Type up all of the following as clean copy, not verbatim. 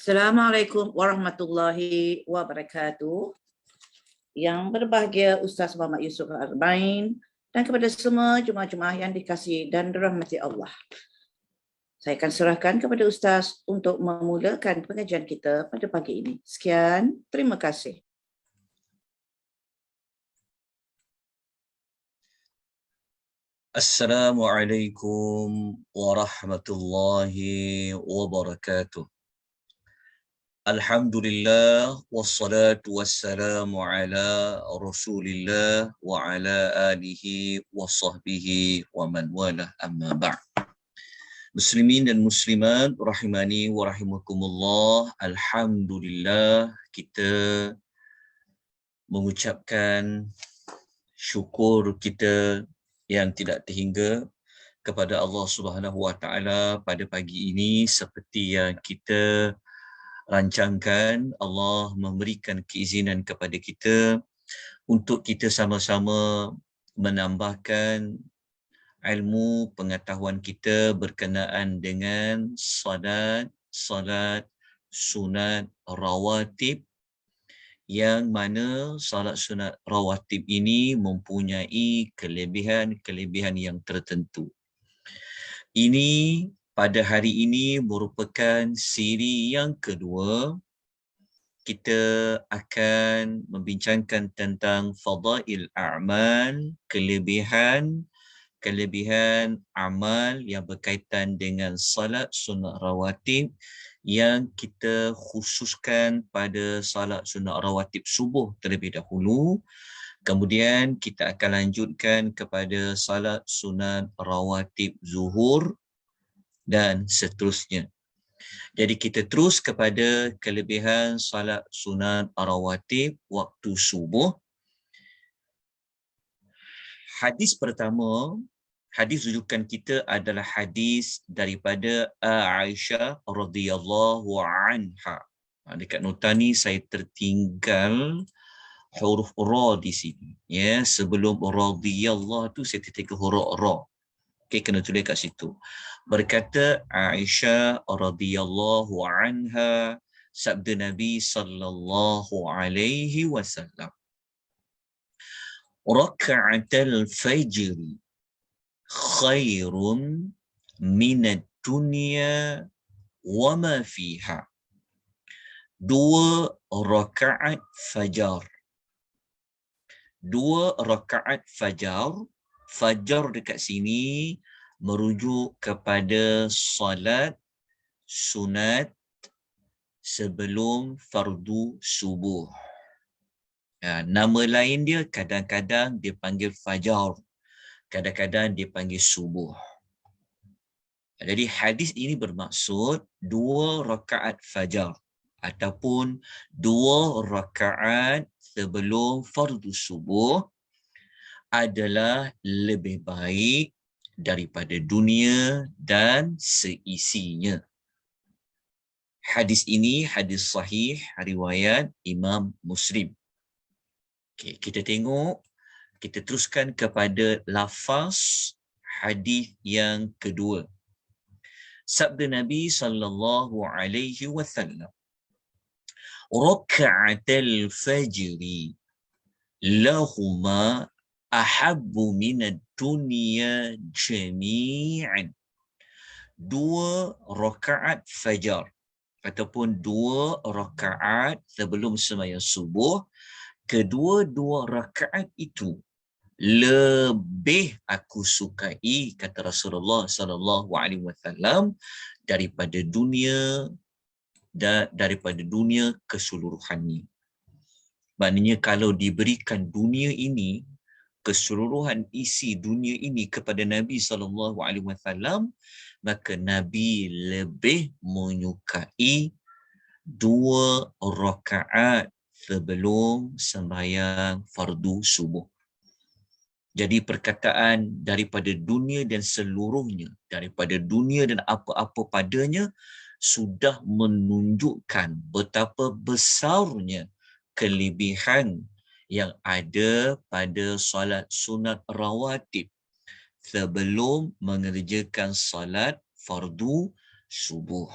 Assalamualaikum warahmatullahi wabarakatuh. Yang berbahagia Ustaz Muhammad Yusuf Al-Arbain dan kepada semua jemaah-jemaah yang dikasihi dan dirahmati Allah. Saya akan serahkan kepada Ustaz untuk memulakan pengajian kita pada pagi ini. Sekian, terima kasih. Assalamualaikum warahmatullahi wabarakatuh. Alhamdulillah wassalatu wassalamu ala Rasulillah wa ala alihi wa sahbihi wa man wala amma ba'd. Muslimin dan muslimat rahimani wa rahimakumullah. Alhamdulillah kita mengucapkan syukur kita yang tidak terhingga kepada Allah Subhanahu Wa Taala pada pagi ini, seperti yang kita rancangkan. Allah memberikan keizinan kepada kita untuk kita sama-sama menambahkan ilmu pengetahuan kita berkenaan dengan salat sunat rawatib, yang mana salat sunat rawatib ini mempunyai kelebihan-kelebihan yang tertentu. Ini pada hari ini merupakan siri yang kedua. Kita akan membincangkan tentang fadail a'mal, kelebihan amal yang berkaitan dengan salat sunat rawatib, yang kita khususkan pada salat sunat rawatib subuh terlebih dahulu. Kemudian kita akan lanjutkan kepada salat sunat rawatib zuhur dan seterusnya. Jadi kita terus kepada kelebihan salat sunat rawatib waktu subuh. Hadis pertama, hadis rujukan kita adalah hadis daripada Aisyah radhiyallahu anha. Dekat nota ni saya tertinggal huruf ra di sini. Ya, sebelum radhiyallahu tu saya tertinggal huruf ra. Okey, kena tulis kat situ. Berkata Aisyah radhiyallahu anha, sabda Nabi sallallahu alaihi wasallam, raka'atul fajr khairun minad dunya wa ma fiha. 2 rakaat fajar. 2 rakaat fajar. Fajar dekat sini merujuk kepada salat sunat sebelum fardu subuh. Nama lain dia kadang-kadang dia panggil fajar, kadang-kadang dia panggil subuh. Jadi hadis ini bermaksud 2 rakaat fajar ataupun 2 rakaat sebelum fardu subuh adalah lebih baik daripada dunia dan seisinya. Hadis ini hadis sahih riwayat Imam Muslim. Okey, kita tengok, kita teruskan kepada lafaz hadis yang kedua. Sabda Nabi sallallahu alaihi wasallam, raka'atul fajri lahuma ahabbu minad dunya jami'an. 2 rakaat fajar ataupun 2 rakaat sebelum sembahyang subuh, kedua-dua rakaat itu lebih aku sukai, kata Rasulullah sallallahu alaihi wasallam, daripada dunia dan daripada dunia keseluruhannya. Maknanya kalau diberikan dunia ini, keseluruhan isi dunia ini kepada Nabi sallallahu alaihi wasallam, maka Nabi lebih menyukai 2 rakaat sebelum sembahyang fardu subuh. Jadi perkataan daripada dunia dan seluruhnya, daripada dunia dan apa-apa padanya, sudah menunjukkan betapa besarnya kelebihan yang ada pada solat sunat rawatib sebelum mengerjakan salat fardu subuh.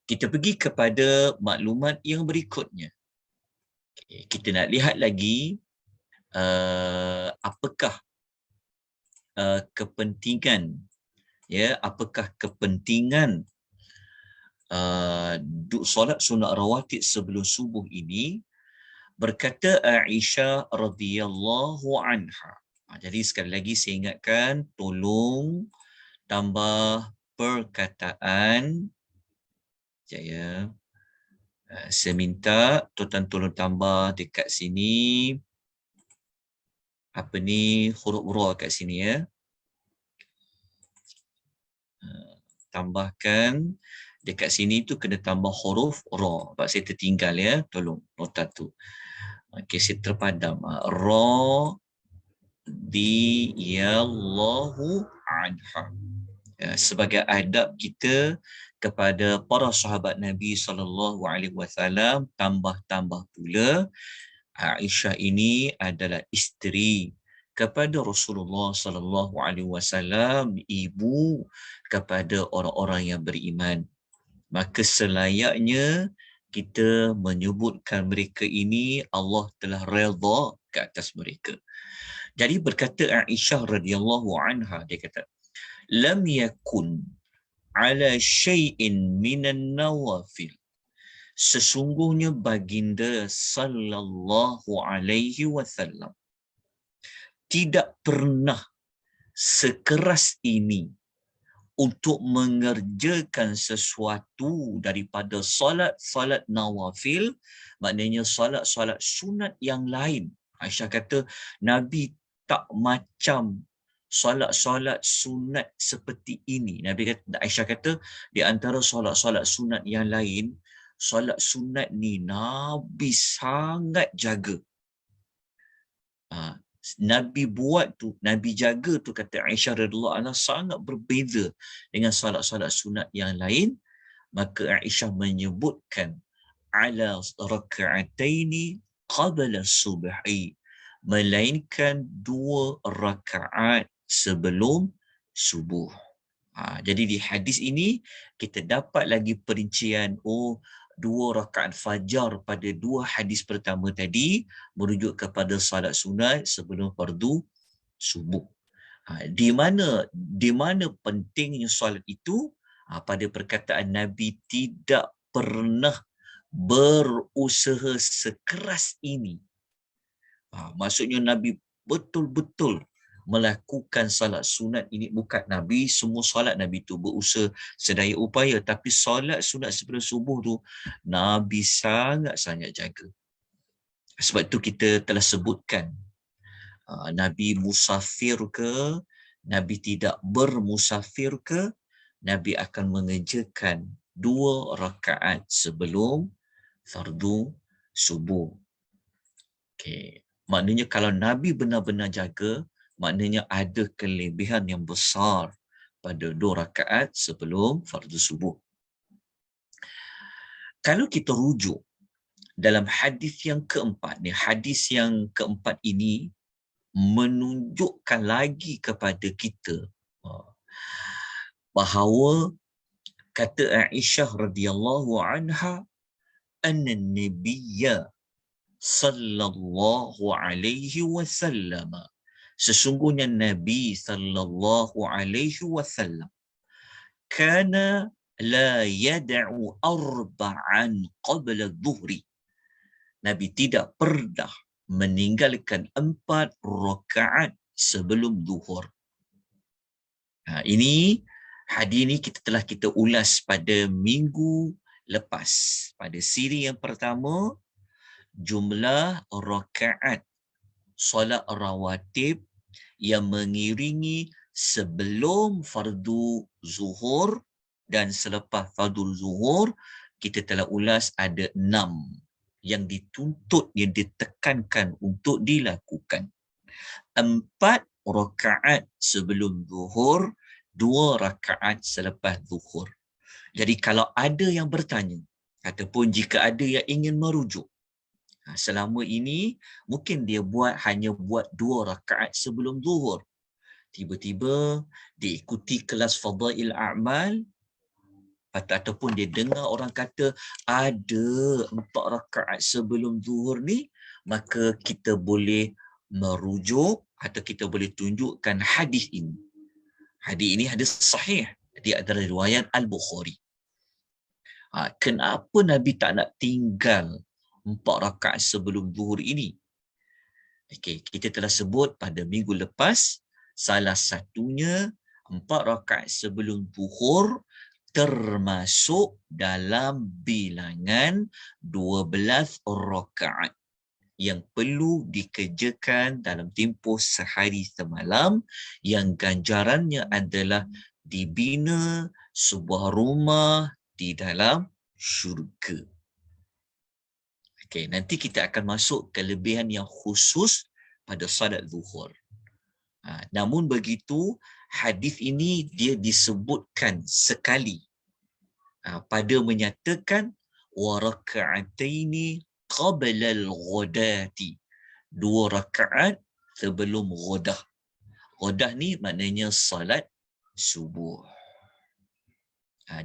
Kita pergi kepada maklumat yang berikutnya. Okay, kita nak lihat lagi apakah kepentingan, ya, apakah kepentingan solat sunat rawatib sebelum subuh ini. Berkata Aisyah radhiyallahu anha. Jadi sekali lagi saya ingatkan, tolong tambah perkataan. Sekejap ya. Saya minta tuan-tuan tolong tambah dekat sini. Apa ni, huruf ra kat sini ya. Tambahkan dekat sini tu kena tambah huruf ra. Sebab saya tertinggal ya. Tolong nota tu. Okey, saya terpadam. Ra radhiyallahu anha. Sebagai adab kita kepada para sahabat Nabi SAW, tambah-tambah pula Aisyah ini adalah isteri kepada Rasulullah SAW, ibu kepada orang-orang yang beriman. Maka selayaknya kita menyebutkan mereka ini, Allah telah redha ke atas mereka. Jadi berkata Aisyah radhiyallahu anha, dia kata, lam yakun ala syai'in minan nawafil. Sesungguhnya baginda sallallahu alaihi wasallam tidak pernah sekeras ini untuk mengerjakan sesuatu daripada solat nawafil, maknanya solat sunat yang lain. Aisyah kata Nabi tak macam solat sunat seperti ini. Aisyah kata di antara solat sunat yang lain, solat sunat ni Nabi sangat jaga. Nabi buat tu, Nabi jaga tu, kata Aisyah radhiyallahu anha, sangat berbeza dengan solat sunat yang lain. Maka Aisyah menyebutkan ala raka'ataini qabla subhi, melainkan 2 rakaat sebelum subuh. Jadi di hadis ini kita dapat lagi perincian, 2 rakaat fajar pada 2 hadis pertama tadi merujuk kepada salat sunat sebelum fardu subuh. Di mana pentingnya solat itu? Pada perkataan Nabi tidak pernah berusaha sekeras ini. Maksudnya Nabi betul-betul melakukan salat sunat ini. Bukan Nabi semua solat Nabi tu berusaha sedaya upaya, tapi solat sunat sebelum subuh tu Nabi sangat-sangat jaga. Sebab itu kita telah sebutkan, Nabi musafir ke, Nabi tidak bermusafir ke, Nabi akan mengerjakan 2 rakaat sebelum fardu subuh. Okay. Maknanya kalau Nabi benar-benar jaga, maknanya ada kelebihan yang besar pada 2 rakaat sebelum fardu subuh. Kalau kita rujuk dalam hadis yang keempat ni, hadis yang keempat ini menunjukkan lagi kepada kita bahawa kata Aisyah radhiyallahu anha, anna nabiyya sallallahu alaihi wasallam, sesungguhnya Nabi sallallahu alaihi wasallam kana la yad'u arba'an qabla dhuhri, Nabi tidak pernah meninggalkan 4 rakaat sebelum zuhur. Ini hadis ini kita ulas pada minggu lepas. Pada siri yang pertama, jumlah rakaat solat rawatib yang mengiringi sebelum fardu zuhur dan selepas fardu zuhur, kita telah ulas ada 6 yang dituntut, yang ditekankan untuk dilakukan. 4 rakaat sebelum zuhur, 2 rakaat selepas zuhur. Jadi kalau ada yang bertanya, ataupun jika ada yang ingin merujuk, selama ini mungkin dia hanya buat 2 rakaat sebelum zuhur. Tiba-tiba diikuti kelas Fadail A'mal, ataupun dia dengar orang kata ada 4 rakaat sebelum zuhur ni, maka kita boleh merujuk atau kita boleh tunjukkan hadis ini. Hadis ini hadis sahih. Dia adalah riwayat Al-Bukhari. Kenapa Nabi tak nak tinggal 4 rakaat sebelum zuhur ini? Okey, kita telah sebut pada minggu lepas, salah satunya 4 rakaat sebelum zuhur termasuk dalam bilangan 12 rakaat yang perlu dikerjakan dalam tempoh sehari semalam, yang ganjarannya adalah dibina sebuah rumah di dalam syurga. Okey, nanti kita akan masuk kelebihan yang khusus pada salat zuhur. Namun begitu, hadis ini dia disebutkan sekali pada menyatakan wa raka'ataini qabla al-ghadati, 2 rakaat sebelum ghadah. Ghadah ni maknanya salat subuh.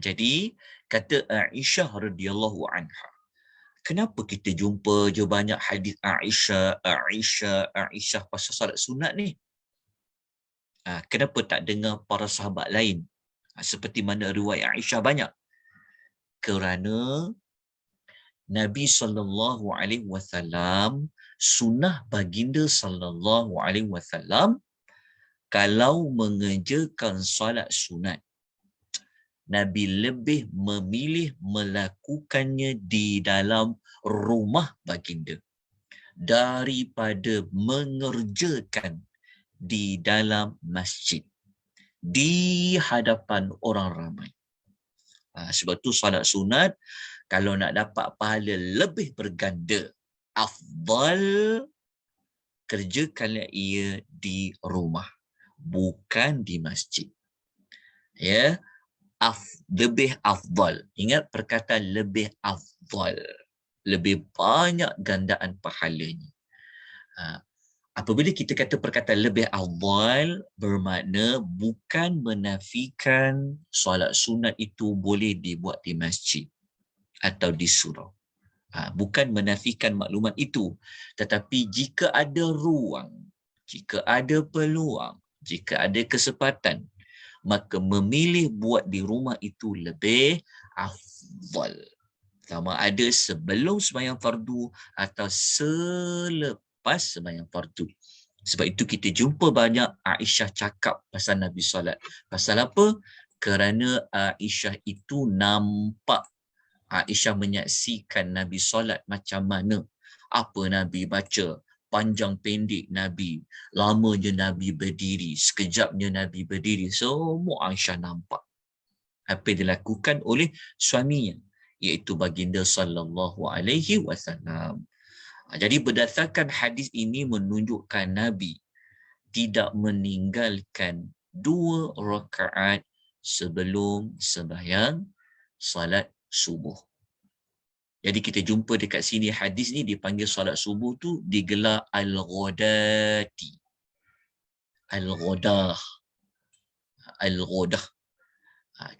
Jadi kata Aisyah radhiyallahu anha, kenapa kita jumpa je banyak hadis Aisyah pasal salat sunat ni? Kenapa tak dengar para sahabat lain? Seperti mana riwayat Aisyah banyak? Kerana Nabi SAW, sunnah baginda SAW, kalau mengerjakan salat sunat, Nabi lebih memilih melakukannya di dalam rumah baginda daripada mengerjakan di dalam masjid di hadapan orang ramai. Sebab tu salat sunat kalau nak dapat pahala lebih berganda, afdal kerjakanlah ia di rumah, bukan di masjid. Ya, lebih afdal. Ingat perkataan lebih afdal. Lebih banyak gandaan pahalanya. Apabila kita kata perkataan lebih afdal, bermakna bukan menafikan solat sunat itu boleh dibuat di masjid atau di surau. Bukan menafikan maklumat itu. Tetapi jika ada ruang, jika ada peluang, jika ada kesempatan, maka memilih buat di rumah itu lebih afdal. Sama ada sebelum sembahyang fardu atau selepas sembahyang fardu. Sebab itu kita jumpa banyak Aisyah cakap pasal Nabi solat. Pasal apa? Kerana Aisyah itu nampak, Aisyah menyaksikan Nabi solat macam mana. Apa Nabi baca, panjang pendek Nabi, lamanya Nabi berdiri, sekejapnya Nabi berdiri, semua Aisyah nampak apa yang dilakukan oleh suaminya, iaitu baginda sallallahu alaihi wasallam. Jadi berdasarkan hadis ini menunjukkan Nabi tidak meninggalkan 2 rakaat sebelum sembahyang salat subuh. Jadi kita jumpa dekat sini hadis ni dipanggil solat subuh tu digelar al-ghadati. Al-ghadah. Al-ghadah.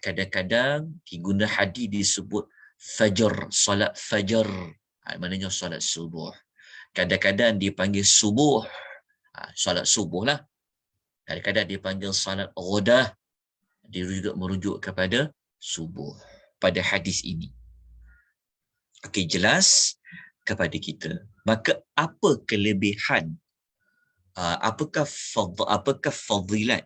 Kadang-kadang diguna hadis disebut fajar, solat fajar. Maknanya solat subuh. Kadang-kadang dipanggil subuh. Solat subuh lah. Kadang-kadang dipanggil solat ghadah. Dia juga merujuk kepada subuh pada hadis ini. Okey, jelas kepada kita. Maka apa kelebihan, apakah fadilat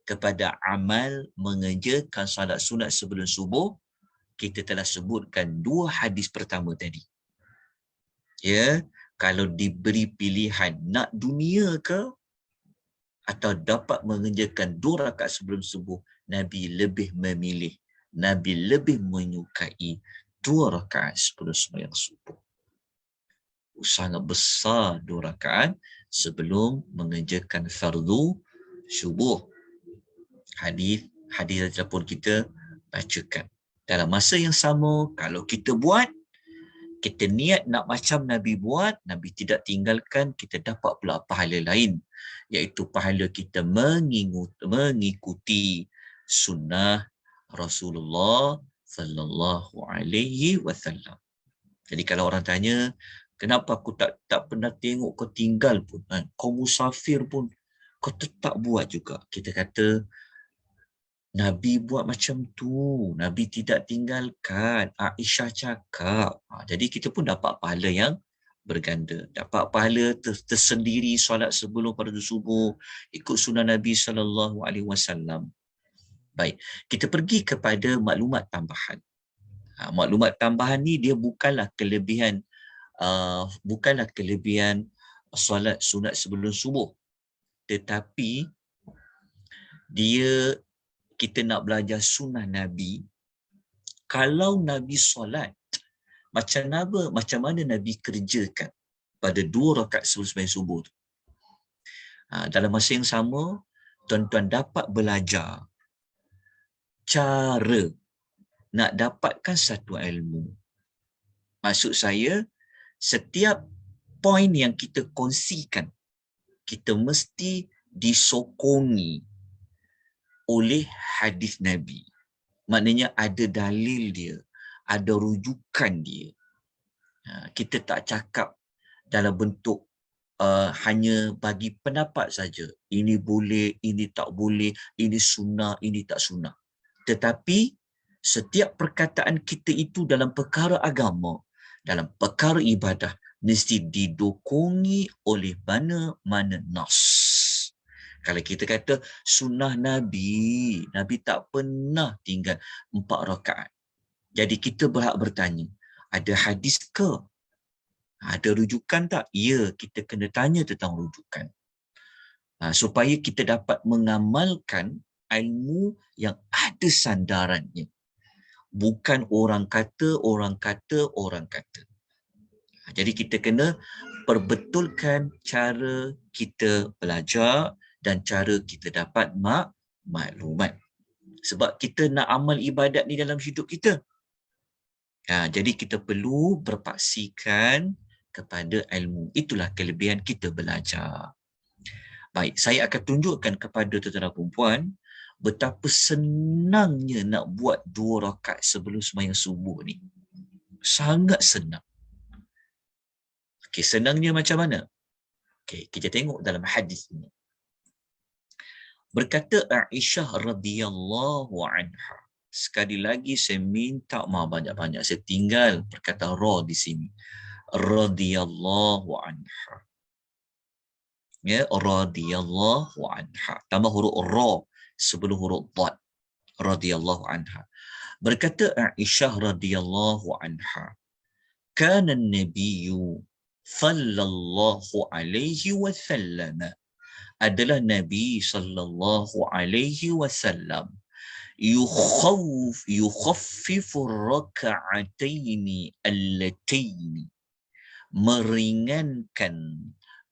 kepada amal mengerjakan salat sunat sebelum subuh? Kita telah sebutkan 2 hadis pertama tadi. Ya, kalau diberi pilihan nak dunia ke atau dapat mengerjakan 2 rakaat sebelum subuh, Nabi lebih memilih, Nabi lebih menyukai 2 rakaat sebelum sembahyang subuh. Sangat besar 2 rakaat sebelum mengerjakan fardu subuh. Hadis pun kita bacakan. Dalam masa yang sama, kalau kita buat, kita niat nak macam Nabi buat, Nabi tidak tinggalkan, kita dapat pula pahala lain, iaitu pahala kita mengikuti sunnah Rasulullah sallallahu alaihi wasallam. Jadi kalau orang tanya, kenapa aku tak pernah tengok kau tinggal pun, kau musafir pun, kau tetap buat juga. Kita kata, Nabi buat macam tu. Nabi tidak tinggalkan. Aisyah cakap. Jadi kita pun dapat pahala yang berganda. Dapat pahala tersendiri solat sebelum pada subuh, ikut sunnah Nabi SAW. Baik, kita pergi kepada maklumat tambahan. Maklumat tambahan ni dia bukanlah kelebihan solat sunat sebelum subuh, tetapi kita nak belajar sunnah Nabi. Kalau Nabi solat, macam mana Nabi kerjakan pada 2 rakaat sebelum sembahyang subuh tu. Dalam masa yang sama, tuan-tuan dapat belajar cara nak dapatkan satu ilmu. Maksud saya, setiap poin yang kita kongsikan, kita mesti disokongi oleh hadis Nabi. Maknanya ada dalil dia, ada rujukan dia. Kita tak cakap dalam bentuk hanya bagi pendapat saja. Ini boleh, ini tak boleh, ini sunnah, ini tak sunnah. Tetapi setiap perkataan kita itu dalam perkara agama, dalam perkara ibadah, mesti didokongi oleh mana-mana nas. Kalau kita kata sunnah Nabi, Nabi tak pernah tinggal 4 rakaat. Jadi kita berhak bertanya, ada hadis ke? Ada rujukan tak? Ya, kita kena tanya tentang rujukan. Supaya kita dapat mengamalkan ilmu yang ada sandarannya. Bukan orang kata. Jadi kita kena perbetulkan cara kita belajar dan cara kita dapat maklumat. Sebab kita nak amal ibadat ni dalam hidup kita. Jadi kita perlu berpaksikan kepada ilmu. Itulah kelebihan kita belajar. Baik, saya akan tunjukkan kepada tuan-tuan dan puan betapa senangnya nak buat 2 rakaat sebelum sembahyang subuh ni. Sangat senang. Okey, senangnya macam mana? Okey, kita tengok dalam hadis ini. Berkata Aisyah radhiyallahu anha. Sekali lagi saya minta maaf banyak-banyak. Saya tinggal perkataan ra di sini. Radhiyallahu anha. Ya, radhiyallahu anha. Tambah huruf ra sebelum huruf dad. Radhiyallahu anha. Berkata Aisyah radhiyallahu anha. Kana an-nabiyyu sallallahu alaihi wasallam, adalah Nabi sallallahu alaihi wasallam, yukhaffifu raka'ataini allataini, meringankan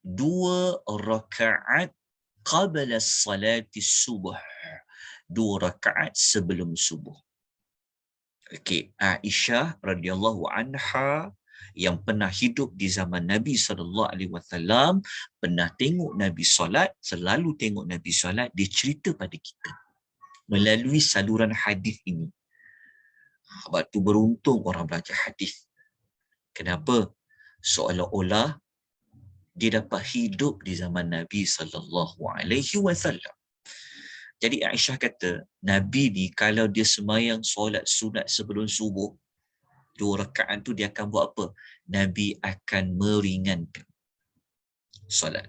2 rakaat qabla salati subuh, 2 rakaat sebelum subuh. Okey, Aisyah radhiyallahu anha yang pernah hidup di zaman Nabi SAW, pernah tengok Nabi solat, selalu tengok Nabi solat, dia cerita pada kita melalui saluran hadis ini. Sebab tu beruntung orang belajar hadis. Kenapa? Seolah-olah dia dapat hidup di zaman Nabi SAW. Jadi Aisyah kata, Nabi ni kalau dia sembahyang solat sunat sebelum subuh, 2 rakaat tu dia akan buat apa? Nabi akan meringankan solat.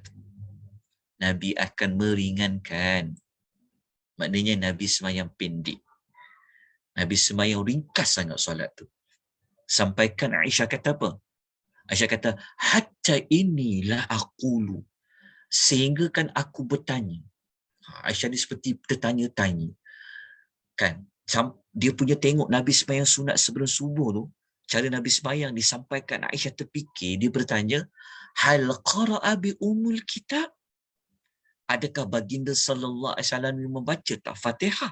Nabi akan meringankan. Maknanya Nabi sembahyang pendek. Nabi sembahyang ringkas sangat solat tu. Sampaikan Aisyah kata apa? Aisyah kata, hatta inilah aqulu. Sehingga kan aku bertanya. Aisyah ni seperti tertanya-tanya. Kan? Dia punya tengok Nabi sembahyang sunat sebelum subuh tu, cara Nabi sembahyang disampaikan Aisyah terfikir, dia bertanya, hal qara'a bi umul kitab? Adakah baginda sallallahu alaihi wasallam membaca tak Fatihah?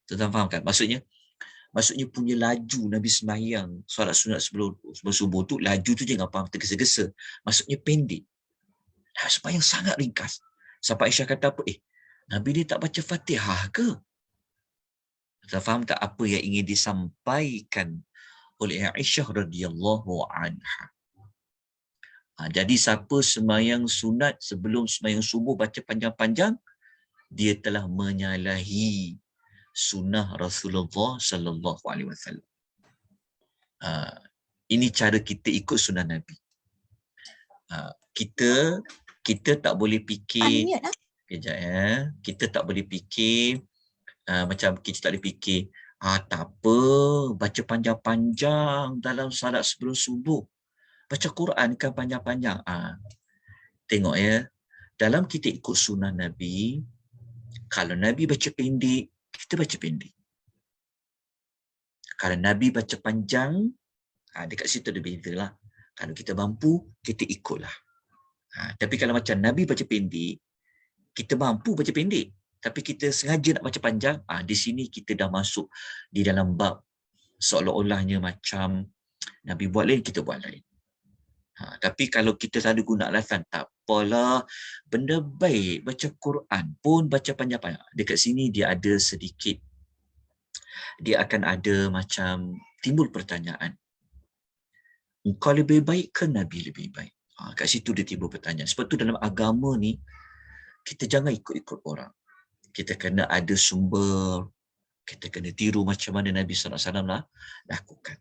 Tuan-tuan faham kan? Maksudnya punya laju Nabi sembahyang solat sunat sebelum subuh tu, laju tu jangan faham tergesa-gesa. Maksudnya pendek. Sembahyang sangat ringkas. Sampai Aisyah kata apa? Nabi ni tak baca Fatihah ke? Kita faham tak apa yang ingin disampaikan oleh Aisyah radhiyallahu anha? Jadi siapa semayang sunat sebelum semayang subuh baca panjang-panjang, dia telah menyalahi sunnah Rasulullah sallallahu alaihi wasallam. Ini cara kita ikut sunnah Nabi. Kita tak boleh fikir kejap ya. Kita tak boleh fikir macam kita tak boleh fikir tak apa baca panjang-panjang dalam salat sebelum subuh. Baca Quran kan panjang-panjang. Tengok ya. Dalam kita ikut sunnah Nabi, kalau Nabi baca pendek, kita baca pendek. Kalau Nabi baca panjang, dekat situ ada beza lah. Kalau kita mampu, kita ikutlah. Tapi kalau macam Nabi baca pendek, kita mampu baca pendek, tapi kita sengaja nak baca panjang, di sini kita dah masuk di dalam bab seolah-olahnya macam Nabi buat lain, kita buat lain. Tapi kalau kita selalu guna alasan, tak apalah, benda baik, baca Quran pun baca panjang-panjang. Dekat sini dia ada sedikit, dia akan ada macam timbul pertanyaan. Engkau lebih baik ke Nabi lebih baik? Kat situ dia timbul pertanyaan. Sebab tu dalam agama ni, kita jangan ikut-ikut orang. Kita kena ada sumber, kita kena tiru macam mana Nabi SAW lakukan.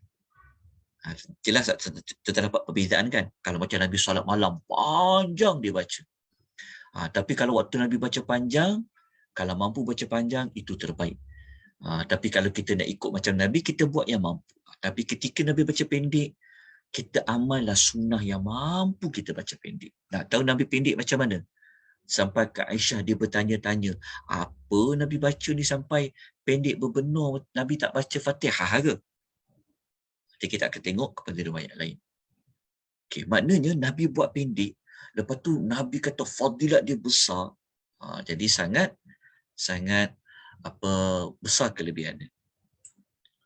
Jelas tak terdapat perbezaan kan? Kalau macam Nabi solat malam, panjang dia baca. Tapi kalau waktu Nabi baca panjang, kalau mampu baca panjang, itu terbaik. Tapi kalau kita nak ikut macam Nabi, kita buat yang mampu. Tapi ketika Nabi baca pendek, kita amallah sunnah yang mampu kita baca pendek. Nak tahu Nabi pendek macam mana? Sampai ke Aisyah dia bertanya-tanya, apa Nabi baca ni sampai pendek berbenar, Nabi tak baca Fatihah ke? Nanti kita akan tengok kepada riwayat lain. Okay, maknanya Nabi buat pendek, lepas tu Nabi kata fadilat dia besar. Jadi sangat besar kelebihannya.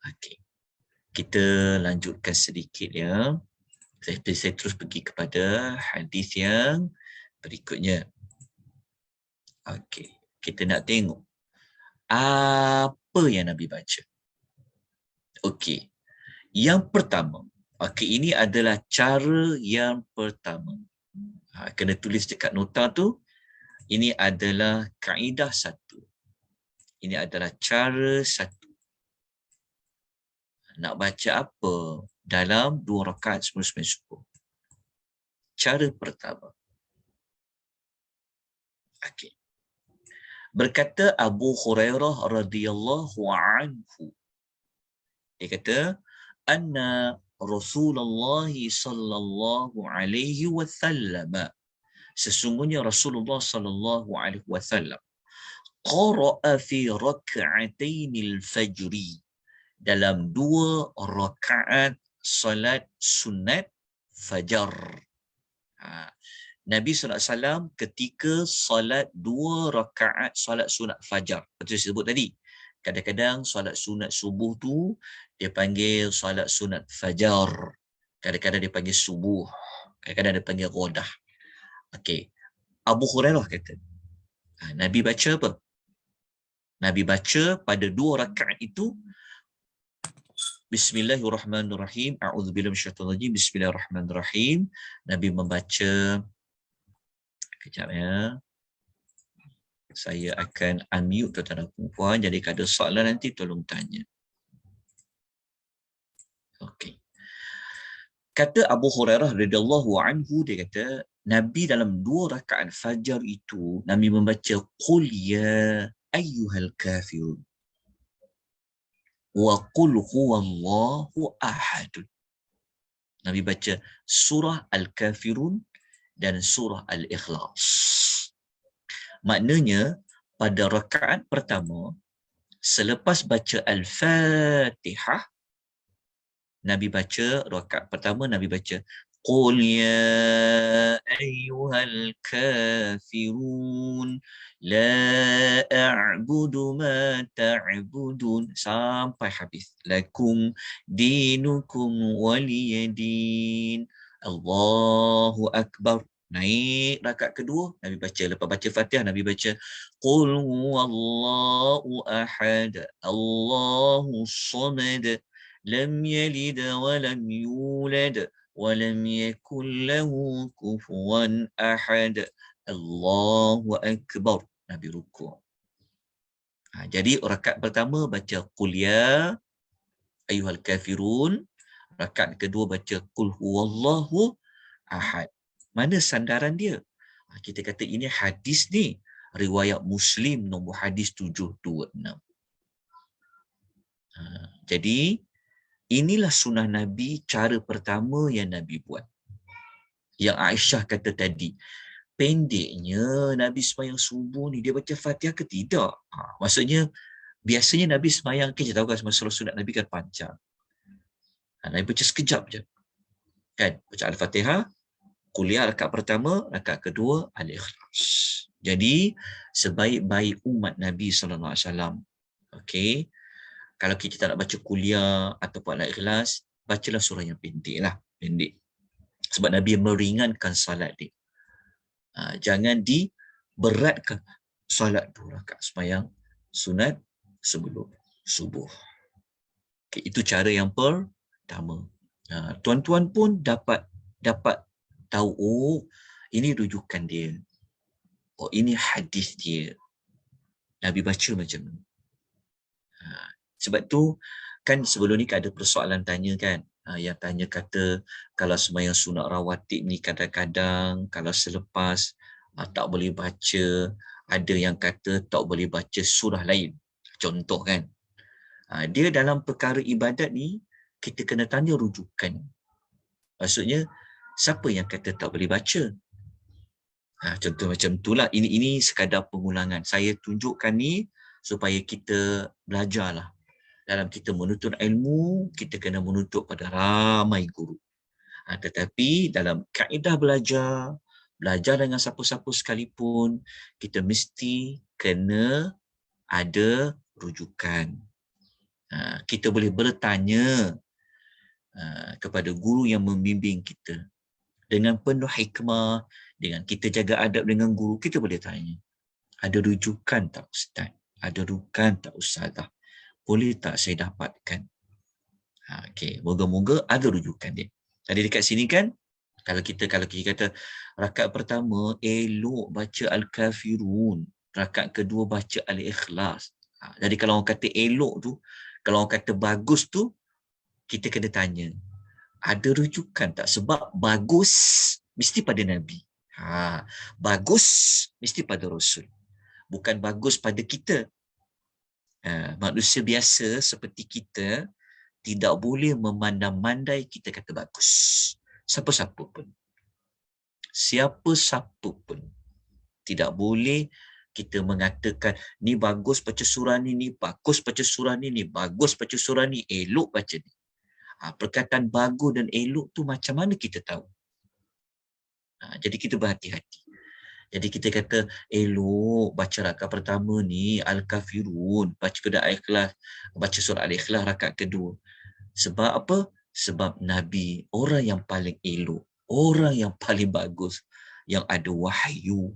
Okey. Kita lanjutkan sedikit ya. Saya terus pergi kepada hadis yang berikutnya. Okey, kita nak tengok apa yang Nabi baca. Okey. Yang pertama, ini adalah cara yang pertama. Kena tulis dekat nota tu. Ini adalah kaedah satu. Ini adalah cara satu. Nak baca apa dalam 2 rakaat sebelum sembahyang subuh? Cara pertama. Okey. Berkata Abu Hurairah radhiyallahu anhu. Dia kata, anna Rasulullah sallallahu alaihi wasallam, sesungguhnya Rasulullah sallallahu alaihi wasallam qara'a fi rak'atainil fajri, dalam 2 rakaat salat sunat fajar. Nabi SAW ketika salat 2 rakaat salat sunat fajar, seperti saya sebut tadi, kadang-kadang salat sunat subuh tu dia panggil salat sunat fajar, kadang-kadang dia panggil subuh, kadang-kadang dia panggil ghadah. Okey, Abu Hurairah kata, Nabi baca apa? Nabi baca pada 2 rakaat itu, Bismillahirrahmanirrahim, a'udzubillahi minasyaitonir rajim, Bismillahirrahmanirrahim. Nabi membaca, kejap ya, saya akan unmute tuan-tuan dan puan-puan, jadi kalau ada soalan nanti tolong tanya. Okey. Kata Abu Hurairah radhiyallahu anhu, dia kata Nabi dalam 2 rakaat fajar itu Nabi membaca qul ya ayyuhal kafirun wa qul huwallahu ahad. Nabi baca surah Al-Kafirun dan surah Al-Ikhlas. Maknanya pada rakaat pertama selepas baca Al-Fatihah, Nabi baca rakaat pertama, Nabi baca qul ya ayyuhal kafirun la a'budu ma ta'budun sampai habis. Lakum dinukum waliyadin. Allahu akbar. Naik rakaat kedua, Nabi baca. Lepas baca Fatihah, Nabi baca Qul huwallahu ahad, Allahu samad, lam yalid wa lam yulad, wa lam yakul lahu kufuwan ahad. Allahu akbar. Nabi rukuk. Jadi rakaat pertama baca Qul ya ayyuhal kafirun. Rakaat kedua baca Qul huwallahu ahad. Mana sandaran dia? Kita kata ini hadis ni riwayat Muslim nombor hadis 726. Jadi inilah sunnah Nabi, cara pertama yang Nabi buat. Yang Aisyah kata tadi, pendeknya Nabi sembahyang subuh ni dia baca Fatihah ke tidak? Maksudnya biasanya Nabi sembahyang, kita tahu kan masalah sunat Nabi kan panjang. Nabi baca sekejap je. Kan? Baca Al-Fatihah, kuliah rakaat pertama, rakaat kedua Al-Ikhlas. Jadi sebaik-baik umat Nabi SAW, okey, kalau kita tak nak baca kuliah ataupun Al-Ikhlas, bacalah surah yang pendek lah, pendek. Sebab Nabi meringankan salat dia. Jangan diberatkan salat 2 rakaat sembahyang sunat sebelum subuh. Okay, itu cara yang pertama. Tuan-tuan pun dapat tahu, oh ini rujukan dia, oh ini hadis dia, Nabi baca macam ni. Sebab tu kan sebelum ni ada persoalan tanya kan, yang tanya kata kalau sembahyang sunat rawatib ni kadang-kadang kalau selepas tak boleh baca, ada yang kata tak boleh baca surah lain, contoh kan. Dia dalam perkara ibadat ni kita kena tanya rujukan. Maksudnya siapa yang kata tak boleh baca? Contoh macam itulah. Ini sekadar pengulangan. Saya tunjukkan ni supaya kita belajarlah. Dalam kita menuntut ilmu, kita kena menuntut pada ramai guru. Tetapi dalam kaedah belajar dengan siapa-siapa sekalipun, kita mesti kena ada rujukan. Kita boleh bertanya kepada guru yang membimbing kita dengan penuh hikmah, dengan kita jaga adab dengan guru, kita boleh tanya, ada rujukan tak Ustaz? Ada rujukan tak Ustazah? Boleh tak saya dapatkan? Okey, moga-moga ada rujukan dia. Tadi dekat sini kan, kalau kita kata rakaat pertama elok baca Al-Kafirun, rakaat kedua baca Al-Ikhlas. Jadi kalau orang kata elok tu, kalau orang kata bagus tu, kita kena tanya, ada rujukan tak? Sebab bagus mesti pada Nabi. Bagus mesti pada Rasul. Bukan bagus pada kita. Manusia biasa seperti kita tidak boleh memandang-mandai kita kata bagus. Siapa-siapa pun. Siapa-siapa pun. Tidak boleh kita mengatakan ni bagus baca surah ni bagus baca surah ni bagus baca surah ni, elok baca ni. Perkataan bagus dan elok tu macam mana kita tahu? Jadi kita berhati-hati. Jadi kita kata elok baca rakaat pertama ni Al-Kafirun, baca kedua Al-Ikhlas, baca surah Al-Ikhlas rakaat kedua. Sebab apa? Sebab Nabi orang yang paling elok, orang yang paling bagus, yang ada wahyu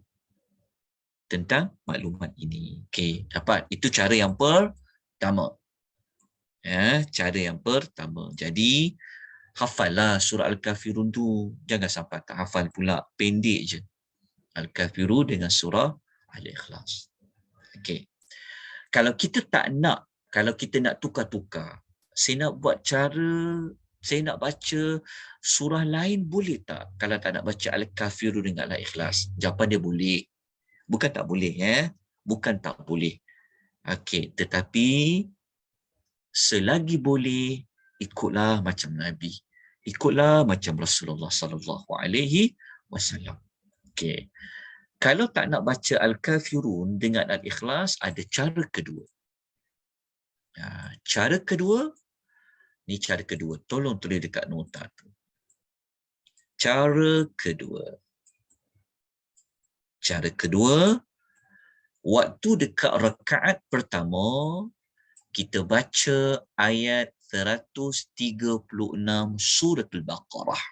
tentang maklumat ini. Okey, dapat? Itu cara yang pertama. Cara yang pertama. Jadi hafallah surah Al-Kafirun tu. Jangan sampai tak hafal pula, pendek je. Al-Kafirun dengan surah Al-Ikhlas. Okey. Kalau kita nak tukar-tukar, saya nak buat cara, saya nak baca surah lain boleh tak? Kalau tak nak baca Al-Kafirun dengan Al-Ikhlas. Jawapan dia boleh. Bukan tak boleh, bukan tak boleh. Okey, tetapi selagi boleh, ikutlah macam Nabi. Ikutlah macam Rasulullah sallallahu alaihi wasallam. Okey. Kalau tak nak baca Al-Kafirun dengan Al-Ikhlas, ada cara kedua. Cara kedua, ni cara kedua. Tolong tulis dekat nota tu. Cara kedua. Cara kedua, waktu dekat rakaat pertama, kita baca ayat 136 surah Al-Baqarah.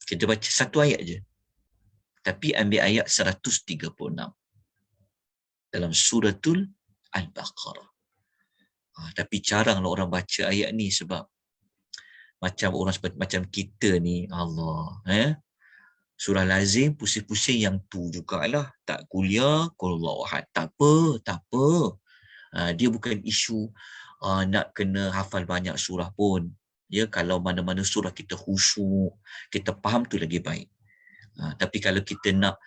Kita baca satu ayat je. Tapi ambil ayat 136 dalam suratul Al-Baqarah. Tapi jaranglah orang baca ayat ni sebab macam orang seperti macam kita ni, Allah, surah lazim pusing-pusing yang tu jugalah. Tak kuliah, qul huwallahu ahad. Tak apa. Dia bukan isu nak kena hafal banyak surah pun. Ya, kalau mana-mana surah kita khusyuk, kita faham tu lagi baik. Tapi kalau kita nak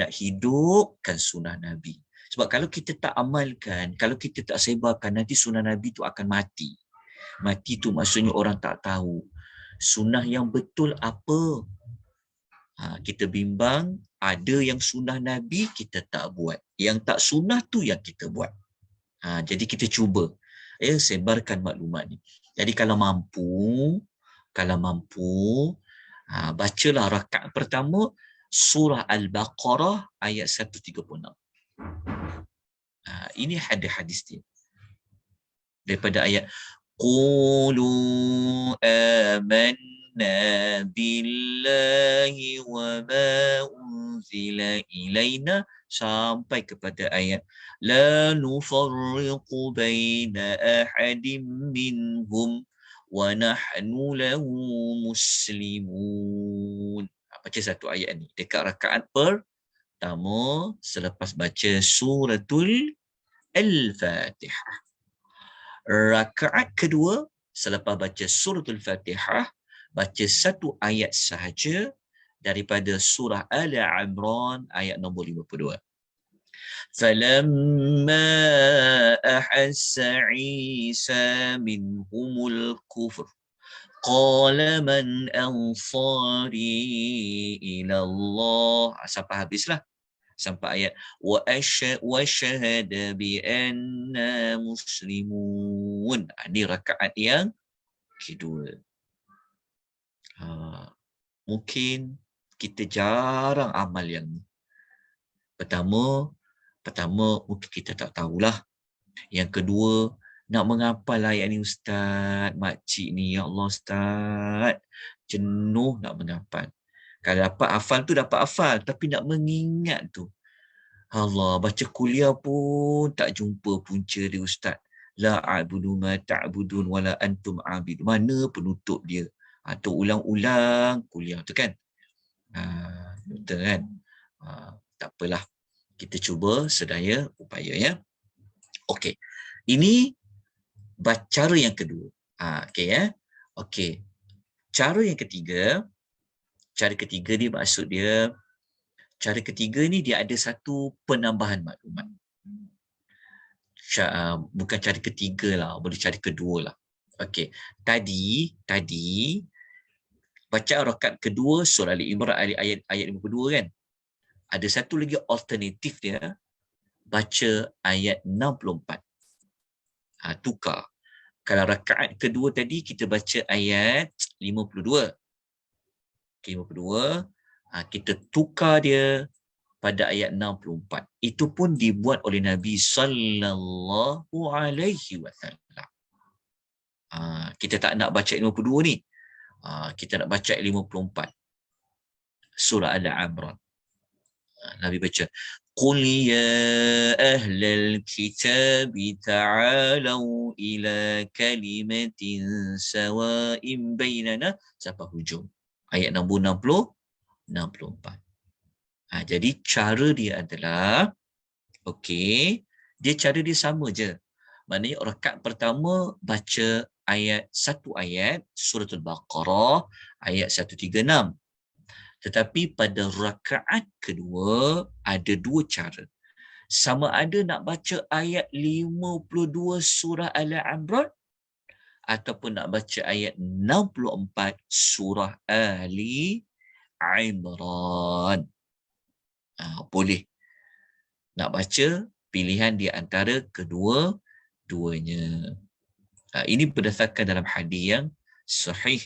hidupkan sunnah Nabi. Sebab kalau kita tak amalkan, kalau kita tak sebarkan, nanti sunnah Nabi tu akan mati. Mati tu maksudnya orang tak tahu sunnah yang betul apa. Kita bimbang, ada yang sunnah Nabi kita tak buat. Yang tak sunnah tu yang kita buat. Jadi kita cuba sebarkan maklumat ni. Jadi kalau mampu, bacalah rakaat pertama surah Al-Baqarah ayat 136. Ini hadis dia. Daripada ayat Qulu amanna billahi wa ma unzila ilaina sampai kepada ayat la nufarriqu baina ahadin minhum wa nahnu lahu muslimun. Baca satu ayat ni dekat rakaat pertama selepas baca suratul Al-Fatihah. Rakaat kedua selepas baca suratul Fatihah, baca satu ayat sahaja daripada surah Al-Imran ayat nombor 52. فَلَمَّا أَحَسَّ عِيسَى مِنْهُمُ الْكُفْرَ قَالَ مَنْ أَنصَارِي إِلَى اللَّهِ. Sampai habislah. Sampai ayat وَشَهَدَ بِأَنَّا مُسْلِمُونَ. Ini rakaat yang kedua. Mungkin kita jarang amal yang ni. Pertama mungkin kita tak tahulah. Yang kedua, nak menghafal ayat ni Ustaz, makcik ni, ya Allah Ustaz, jenuh nak menghafal. Kalau dapat hafal tu dapat hafal, tapi nak mengingat tu, Allah, baca kuliah pun tak jumpa punca dia Ustaz. La a'budu ma ta'budun wala antum a'bidun. Mana penutup dia? Tu ulang-ulang kuliah tu kan. Betul kan? Tak apalah. Kita cuba sedaya upaya ya. Okey. Ini cara yang kedua. Okey ya. Okey. Cara ketiga ni maksud dia, cara ketiga ni dia ada satu penambahan maklumat. Bukan cara ketiga lah, boleh cara kedua lah. Okey. Tadi baca rakaat kedua surah Al-Imran ayat 52 kan. Ada satu lagi alternatif dia, baca ayat 64. Tukar. Kalau rakaat kedua tadi kita baca ayat 52. 52, kita tukar dia pada ayat 64. Itu pun dibuat oleh Nabi sallallahu alaihi wasallam. Kita tak nak baca 52 ni. Kita nak baca 54. Surah Al-Imran. Nabi baca, Qul ya ahlal kitab ta'alau ila kalimatin sawa'in bainana sampai hujung. Ayat nombor 64. Jadi cara dia adalah, cara dia sama je. Maknanya rakaat pertama baca satu ayat suratul Baqarah ayat 136. Tetapi pada rakaat kedua ada dua cara. Sama ada nak baca ayat 52 surah Al-Imran ataupun nak baca ayat 64 surah Ali Imran. Boleh. Nak baca pilihan di antara kedua-duanya. Ini berdasarkan dalam hadis yang sahih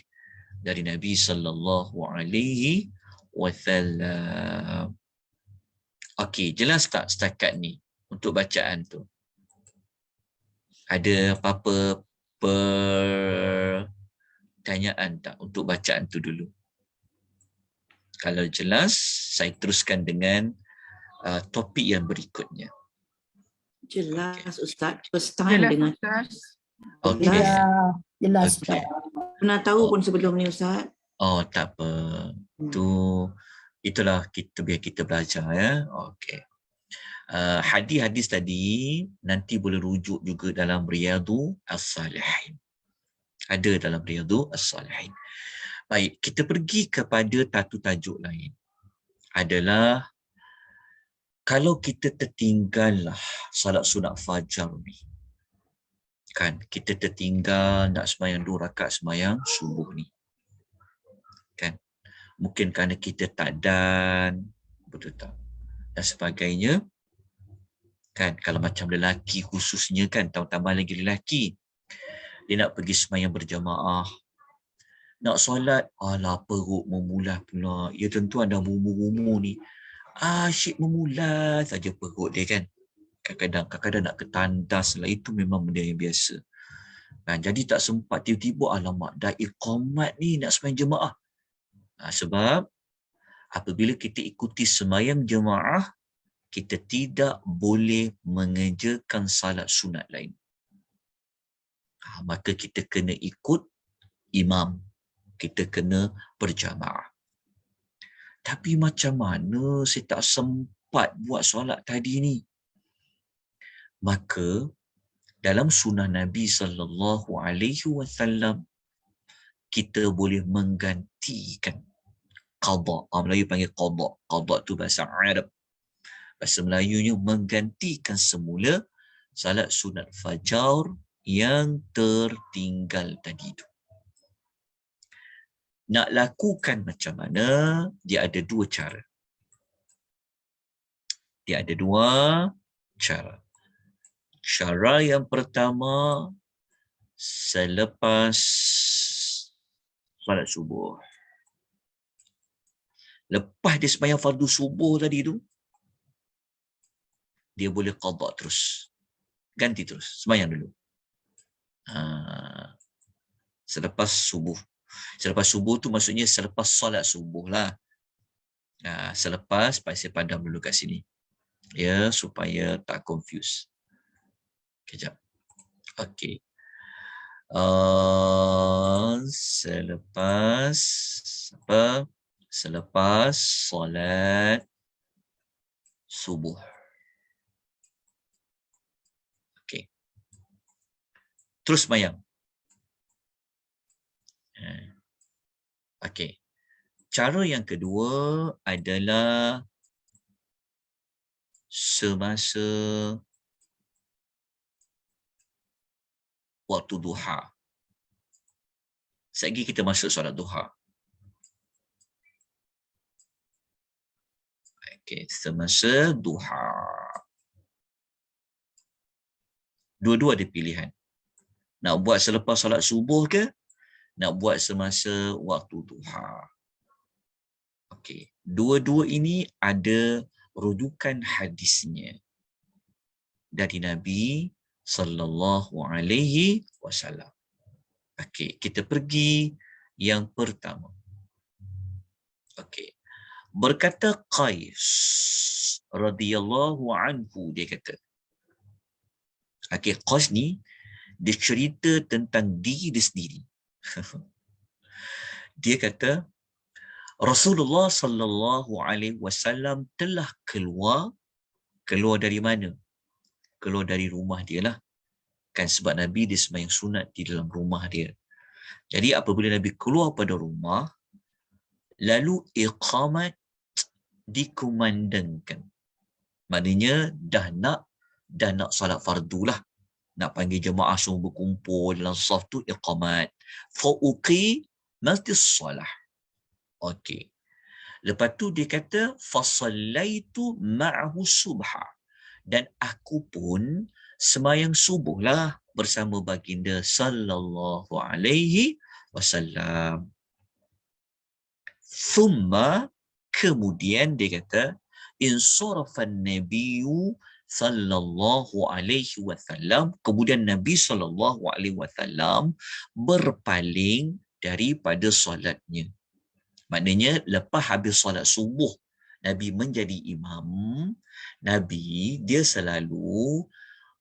dari Nabi sallallahu alaihi wasallam. Okey, jelas tak setakat ni untuk bacaan tu? Ada apa-apa pertanyaan tak untuk bacaan tu dulu? Kalau jelas, saya teruskan dengan topik yang berikutnya. Jelas Ustaz. First time Jelas dengan Ustaz. Okey. jelas. Ya, jelas. Okey. Pernah tahu pun sebelum ni Ustaz. Oh, tak apa. Itulah biar kita belajar ya. Okey. Hadis-hadis tadi nanti boleh rujuk juga dalam Riyadhus As-Salihin. Ada dalam Riyadhus As-Salihin. Baik, kita pergi kepada satu tajuk lain. Adalah kalau kita tertinggal lah salat sunat fajar ni. Kan, kita tertinggal nak sembahyang 2 rakaat sembahyang subuh ni. Kan, mungkin kerana kita tak dan, betul tak? Dan sebagainya. Kan, kalau macam lelaki khususnya kan, tambah lagi lelaki. Dia nak pergi sembahyang berjamaah. Nak solat, alah perut memulas pula. Ya tentu ada umur-umur ni. Asyik memulas saja perut dia kan. Kadang-kadang nak ketandas lah. Itu memang benda yang biasa. Kan, jadi tak sempat tiba-tiba alamak dah iqamat ni nak sembahyang jemaah. Sebab apabila kita ikuti sembahyang jemaah, kita tidak boleh mengerjakan salat sunat lain. Maka kita kena ikut imam. Kita kena berjamaah. Tapi macam mana saya tak sempat buat solat tadi ni? Maka dalam sunnah Nabi SAW, kita boleh menggantikan qada. Melayu panggil qada. Qada tu bahasa Arab. Bahasa Melayunya menggantikan semula salat sunat fajar yang tertinggal tadi tu. Nak lakukan macam mana? Dia ada 2 cara. Cara yang pertama, selepas salat subuh. Lepas dia sembahyang fardu subuh tadi tu, dia boleh qada terus. Ganti terus. Sembahyang dulu. Selepas subuh. Selepas subuh tu maksudnya selepas solat subuh lah. Selepas, saya padam dulu kat sini. Ya, supaya tak confuse. Kejap. Okey. Selepas solat subuh. Okey. Terus sembahyang. Okey. Cara yang kedua adalah semasa waktu duha. Sekejap kita masuk solat duha. Okey, semasa duha. Dua-dua ada pilihan. Nak buat selepas solat subuh ke? Nak buat semasa waktu duha. Okey, dua-dua ini ada rujukan hadisnya dari Nabi sallallahu alaihi wasallam. Okey, kita pergi yang pertama. Okey. Berkata Qais radhiyallahu anhu, dia kata. Okey, Qais ni dia cerita tentang diri dia sendiri. Dia kata Rasulullah sallallahu alaihi wasallam telah keluar dari mana? Keluar dari rumah dia lah. Kan sebab Nabi dia sembahyang sunat di dalam rumah dia. Jadi apabila Nabi keluar pada rumah, lalu iqamat dikumandangkan. Maknanya dah nak salat fardu lah. Nak panggil jemaah semua berkumpul dalam saf tu iqamat. Fauqimatis salah. Okey. Lepas tu dia kata fasallaitu ma'ahu subha. Dan aku pun sembahyang subuh lah bersama baginda sallallahu alaihi wasallam. Thumma, kemudian dia kata insarafan nabiyyu sallallahu alaihi wasallam, kemudian Nabi sallallahu alaihi wasallam berpaling daripada solatnya. Maknanya lepas habis solat subuh, Nabi menjadi imam, Nabi dia selalu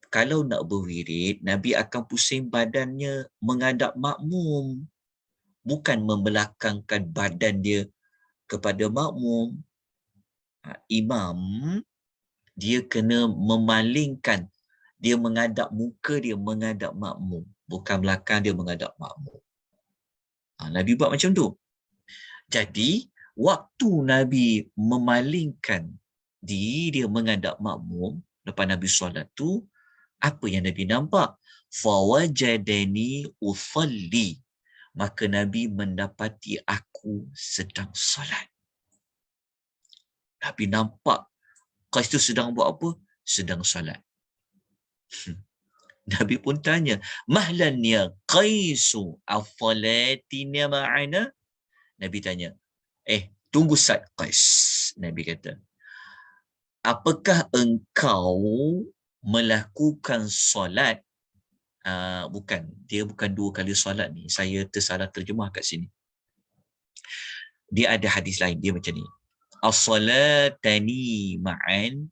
kalau nak berwirid, Nabi akan pusing badannya menghadap makmum. Bukan membelakangkan badan dia kepada makmum. Imam, dia kena memalingkan. Dia menghadap muka dia menghadap makmum. Bukan belakang dia menghadap makmum. Nabi buat macam tu. Jadi, waktu Nabi memalingkan diri dia menghadap makmum, lepas Nabi solat tu, apa yang Nabi nampak? Fawajadani usalli. Maka Nabi mendapati aku sedang solat. Nabi nampak Qais tu sedang buat apa? Sedang solat. Nabi pun tanya, mahlan ya Qaisu afalatina ma'ana? Nabi tanya, tunggu sat Qais. Nabi kata, apakah engkau melakukan solat? Bukan, dia bukan 2 kali solat ni. Saya tersalah terjemah kat sini. Dia ada hadis lain, dia macam ni. As-salatani ma'an,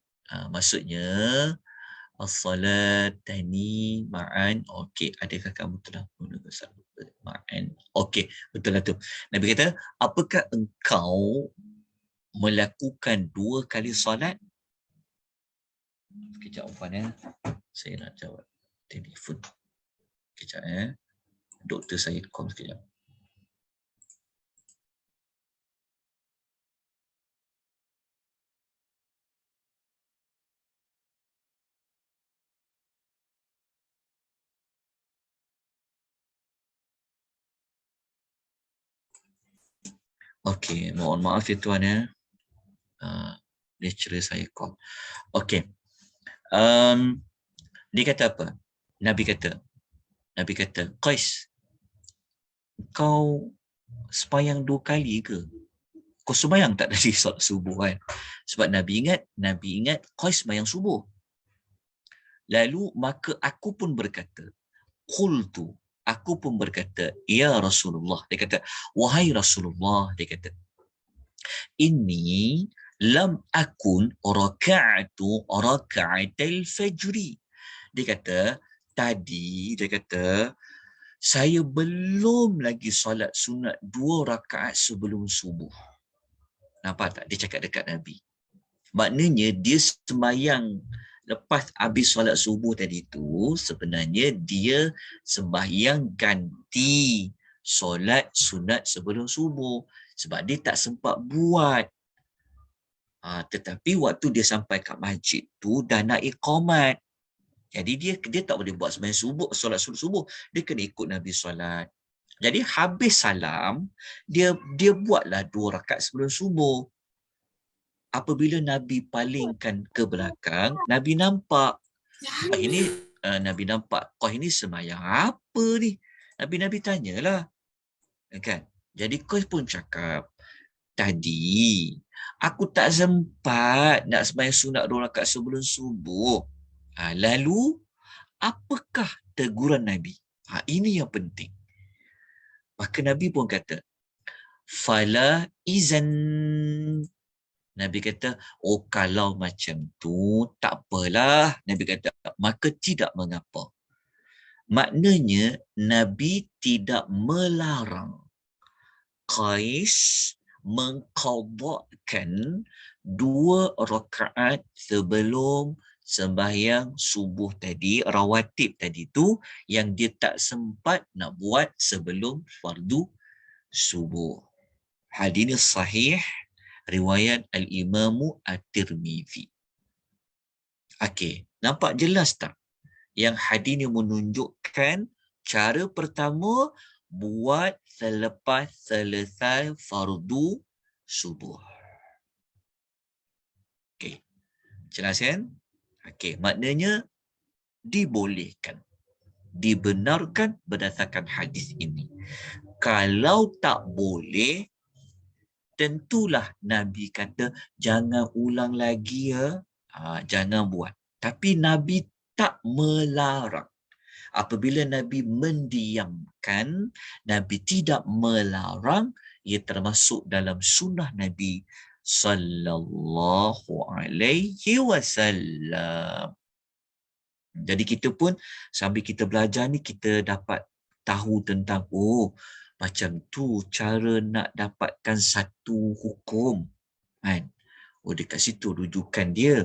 maksudnya as-salatani ma'an. Okey, adakah kamu telah menggunakan ma'an? Okey, betul lah tu. Nabi kata, apakah engkau melakukan 2 kali solat? Sekejap Ufan saya nak jawab telefon. Sekejap Doktor saya call sekejap. Okey, mohon maaf ya tuan lecturer saya call. Okey. Dia kata apa? Nabi kata, Qais, kau sembahyang 2 kali ke? Kau sembahyang tak dari solat subuh kan? Sebab Nabi ingat Qais sembahyang subuh. Lalu maka aku pun berkata, qultu, aku pun berkata, ya Rasulullah. Dia kata, wahai Rasulullah, dia kata, inni lam akun raka'atu raka'atil fajri. Dia kata, saya belum lagi solat sunat 2 rakaat sebelum subuh. Nampak tak? Dia cakap dekat Nabi. Maknanya dia sembahyang lepas habis solat subuh tadi tu, sebenarnya dia sembahyang ganti solat sunat sebelum subuh. Sebab dia tak sempat buat. Tetapi waktu dia sampai kat masjid tu dah nak iqamat. Jadi dia tak boleh buat sembahyang subuh, solat subuh. Dia kena ikut Nabi solat. Jadi habis salam, dia buatlah 2 rakaat sebelum subuh. Apabila Nabi palingkan ke belakang, Nabi nampak. Nabi nampak, kau ini sembahyang apa ni? Nabi tanyalah. Kan? Jadi kau pun cakap, tadi aku tak sempat nak sembahyang sunat 2 rakaat sebelum subuh. Lalu apakah teguran Nabi? Ini yang penting. Maka Nabi pun kata, fala izan. Nabi kata, kalau macam tu tak apalah. Nabi kata, maka tidak mengapa. Maknanya Nabi tidak melarang Qais mengqadhakan 2 rakaat sebelum sembahyang subuh tadi, rawatib tadi tu, yang dia tak sempat nak buat sebelum fardu subuh. Hadis ini sahih, riwayat Al-Imamu At-Tirmizi. Okey, nampak jelas tak? Yang hadis ini menunjukkan cara pertama buat selepas selesai fardu subuh. Okey, jelas kan? Okey, maknanya dibolehkan, dibenarkan berdasarkan hadis ini. Kalau tak boleh, tentulah Nabi kata jangan ulang lagi ya, jangan buat. Tapi Nabi tak melarang. Apabila Nabi mendiamkan, Nabi tidak melarang ia termasuk dalam sunnah Nabi sallallahu alaihi wasallam. Jadi kita pun sambil kita belajar ni kita dapat tahu tentang macam tu cara nak dapatkan satu hukum kan. Dekat situ rujukan dia.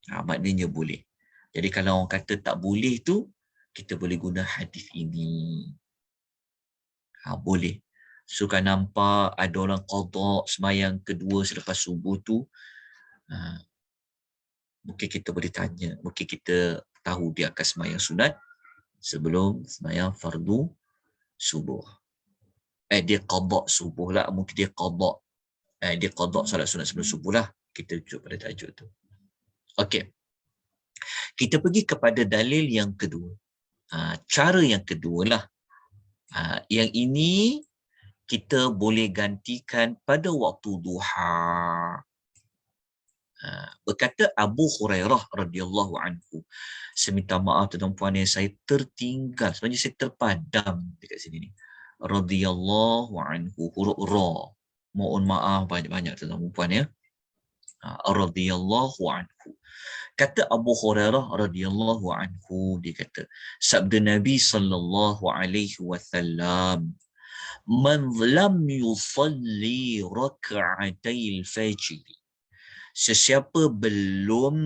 Maknanya boleh. Jadi kalau orang kata tak boleh tu, kita boleh guna hadis ini. Boleh. So kan nampak ada orang qada sembahyang kedua selepas subuh tu, mungkin kita boleh tanya, mungkin kita tahu dia akan sembahyang sunat sebelum sembahyang fardu subuh. Dia qada subuh lah, mungkin dia qada. Dia qada solat sunat sebelum subuh lah. Kita rujuk pada tajuk tu. Okey. Kita pergi kepada dalil yang kedua. Cara yang kedua lah. Yang ini kita boleh gantikan pada waktu duha. Berkata Abu Hurairah radhiyallahu anhu, saya minta maaf tuan-tuan yang saya tertinggal, sebenarnya saya terpadam dekat sini ni. Radhiyallahu anhu, huruf ra. Mohon maaf banyak-banyak tuan-tuan ya. Radhiyallahu anhu. Kata Abu Hurairah radhiyallahu anhu, dia kata, sabda Nabi sallallahu alaihi wasallam, man lam yusalli rak'atai al-fajr, sesiapa belum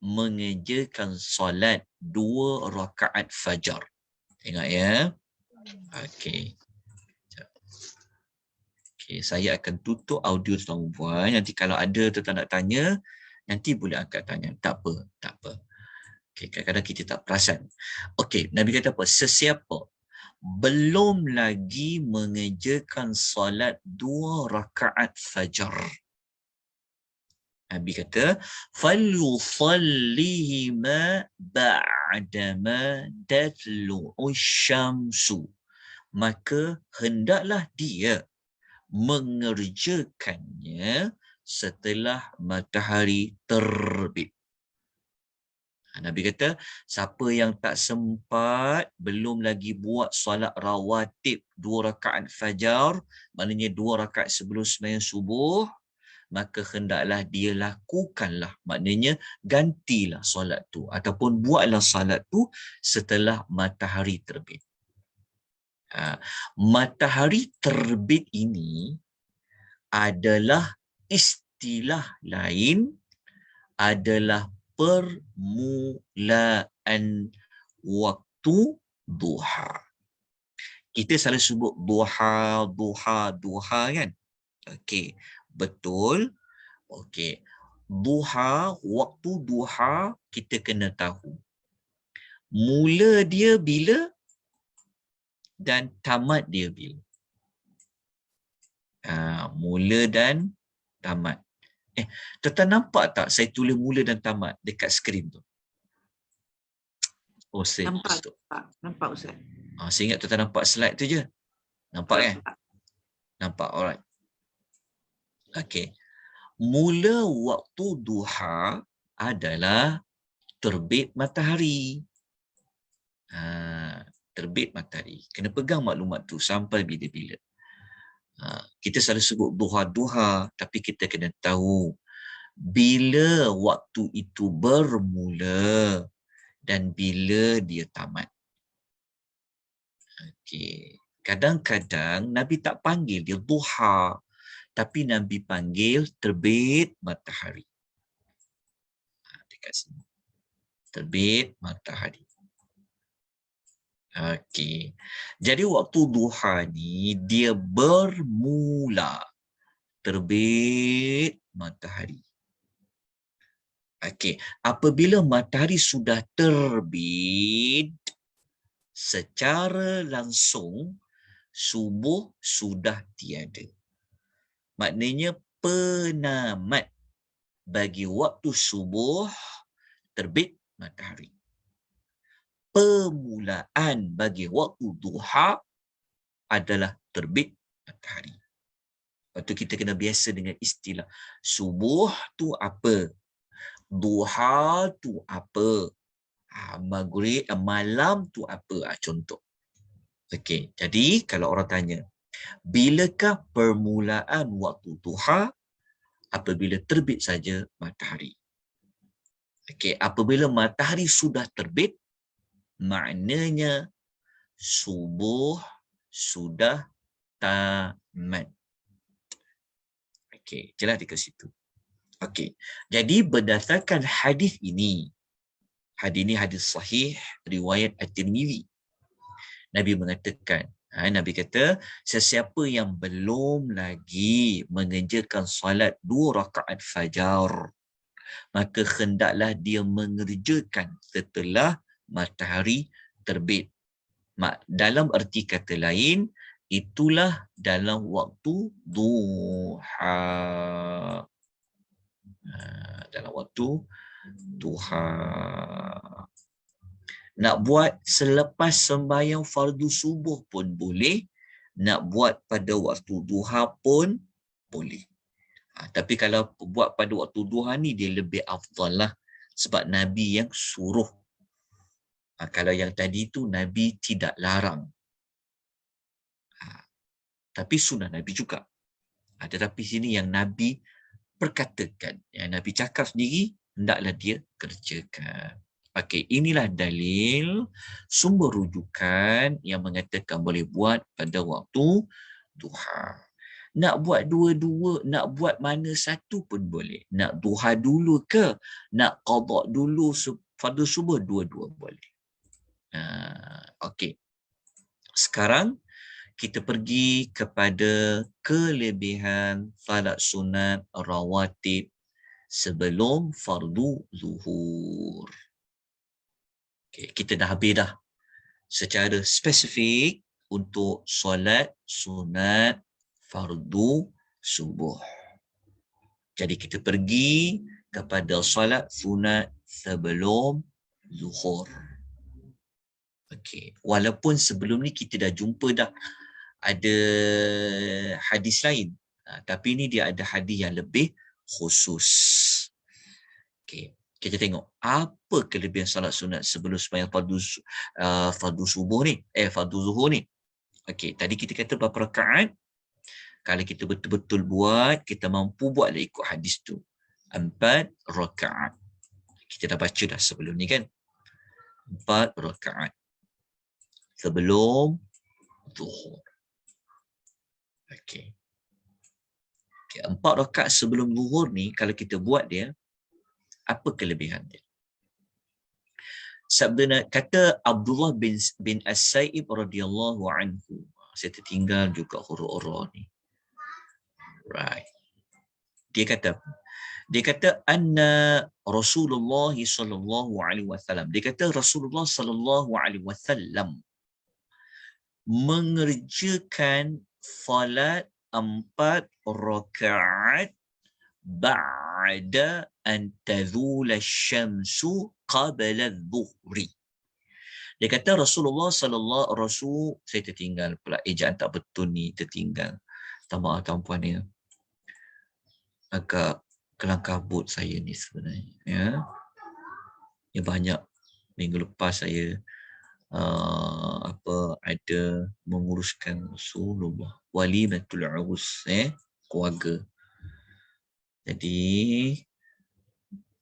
mengerjakan solat 2 rakaat fajar. Tengok ya. Okey. Okey, saya akan tutup audio tuan-tuan. Nanti kalau ada tuan-tuan nak tanya, nanti boleh angkat tanya. Tak apa. Okey, kadang-kadang kita tak perasan. Okey, Nabi kata apa? Sesiapa belum lagi mengerjakan solat 2 rakaat fajar, Nabi kata, falyusallihima ba'dama tatlu'u syamsu, maka hendaklah dia mengerjakannya setelah matahari terbit. Nabi kata, siapa yang tak sempat, belum lagi buat solat rawatib 2 rakaat fajar, maknanya 2 rakaat sebelum sembahyang subuh, maka hendaklah dia lakukanlah, maknanya gantilah solat tu ataupun buatlah solat tu setelah matahari terbit. Matahari terbit ini adalah istilah lain, adalah permulaan waktu duha. Kita selalu sebut duha kan? Okey. Betul. Okey. Duha, waktu duha kita kena tahu. Mula dia bila dan tamat dia bila. Mula dan tamat. Tuan-tuan nampak tak saya tulis mula dan tamat dekat skrin tu? Saya nampak Ustaz. Saya ingat tuan-tuan nampak slide tu je. Nampak kan? Nampak, alright. Okey. Mula waktu duha adalah terbit matahari. Terbit matahari. Kena pegang maklumat tu sampai bila-bila. Kita selalu sebut duha-duha, tapi kita kena tahu bila waktu itu bermula dan bila dia tamat. Okey. Kadang-kadang Nabi tak panggil dia duha, tapi Nabi panggil terbit matahari. Dekat sini. Terbit matahari. Okey. Jadi waktu duha ni dia bermula terbit matahari. Okey. Apabila matahari sudah terbit, secara langsung subuh sudah tiada. Maknanya penamat bagi waktu subuh terbit matahari. Permulaan bagi waktu duha adalah terbit matahari. Lepas tu kita kena biasa dengan istilah subuh tu apa, duha tu apa, maghrib, malam tu apa, contoh. Okey, jadi kalau orang tanya, Bilakah permulaan waktu duha? Apabila terbit saja matahari. Okey, apabila matahari sudah terbit, maknanya subuh sudah tamat. Okey, jelas dekat situ. Okey. Jadi berdasarkan hadis ini hadis sahih riwayat At-Tirmizi. Nabi mengatakan, Nabi kata, sesiapa yang belum lagi mengerjakan salat 2 rakaat fajar, maka hendaklah dia mengerjakan setelah matahari terbit. Dalam erti kata lain, itulah dalam waktu duha. Dalam waktu duha. Nak buat selepas sembahyang fardu subuh pun boleh. Nak buat pada waktu duha pun boleh. Tapi kalau buat pada waktu duha ni dia lebih afdal lah. Sebab Nabi yang suruh. Kalau yang tadi tu Nabi tidak larang. Tapi sunnah Nabi juga. Tetapi sini yang Nabi perkatakan. Yang Nabi cakap sendiri, hendaklah dia kerjakan. Okey, inilah dalil sumber rujukan yang mengatakan boleh buat pada waktu duha. Nak buat dua-dua, nak buat mana satu pun boleh. Nak duha dulu ke, nak qada dulu fardu subuh, dua-dua boleh. Okey. Sekarang kita pergi kepada kelebihan salat sunat rawatib sebelum fardu zuhur. Okay, kita dah habis dah secara spesifik untuk solat sunat fardu subuh. Jadi kita pergi kepada solat sunat sebelum zuhur. Okey, walaupun sebelum ni kita dah jumpa dah ada hadis lain, tapi ni dia ada hadis yang lebih khusus. Okey, kita tengok apa kelebihan salat sunat sebelum sembahyang fardu subuh ni, fardu zuhur ni. Okey, tadi kita kata berapa rakaat? Kalau kita betul-betul buat, kita mampu buatlah ikut hadis tu. 4 rakaat. Kita dah baca dah sebelum ni kan. 4 rakaat sebelum zuhur. Okey. 4 rakaat sebelum zuhur ni kalau kita buat dia, apa kelebihan dia? Sabda kata Abdullah bin As-Sa'ib radhiyallahu anhu. Saya tertinggal juga huruf-huruf ni. Right. Dia kata anna Rasulullah sallallahu alaihi wasallam. Dia kata Rasulullah sallallahu alaihi wasallam mengerjakan salat 4 rakaat ba'da an tazula syamsu qabla adh-dhuhri. Dia kata Rasulullah saya tertinggal pula ejaan tak betul ni, tertinggal. Tak maaf tuan-puan ya. Agak kelang kabut saya ni sebenarnya ya. Ya banyak minggu lepas saya ada menguruskan Rasulullah walimatul urus keluarga. Jadi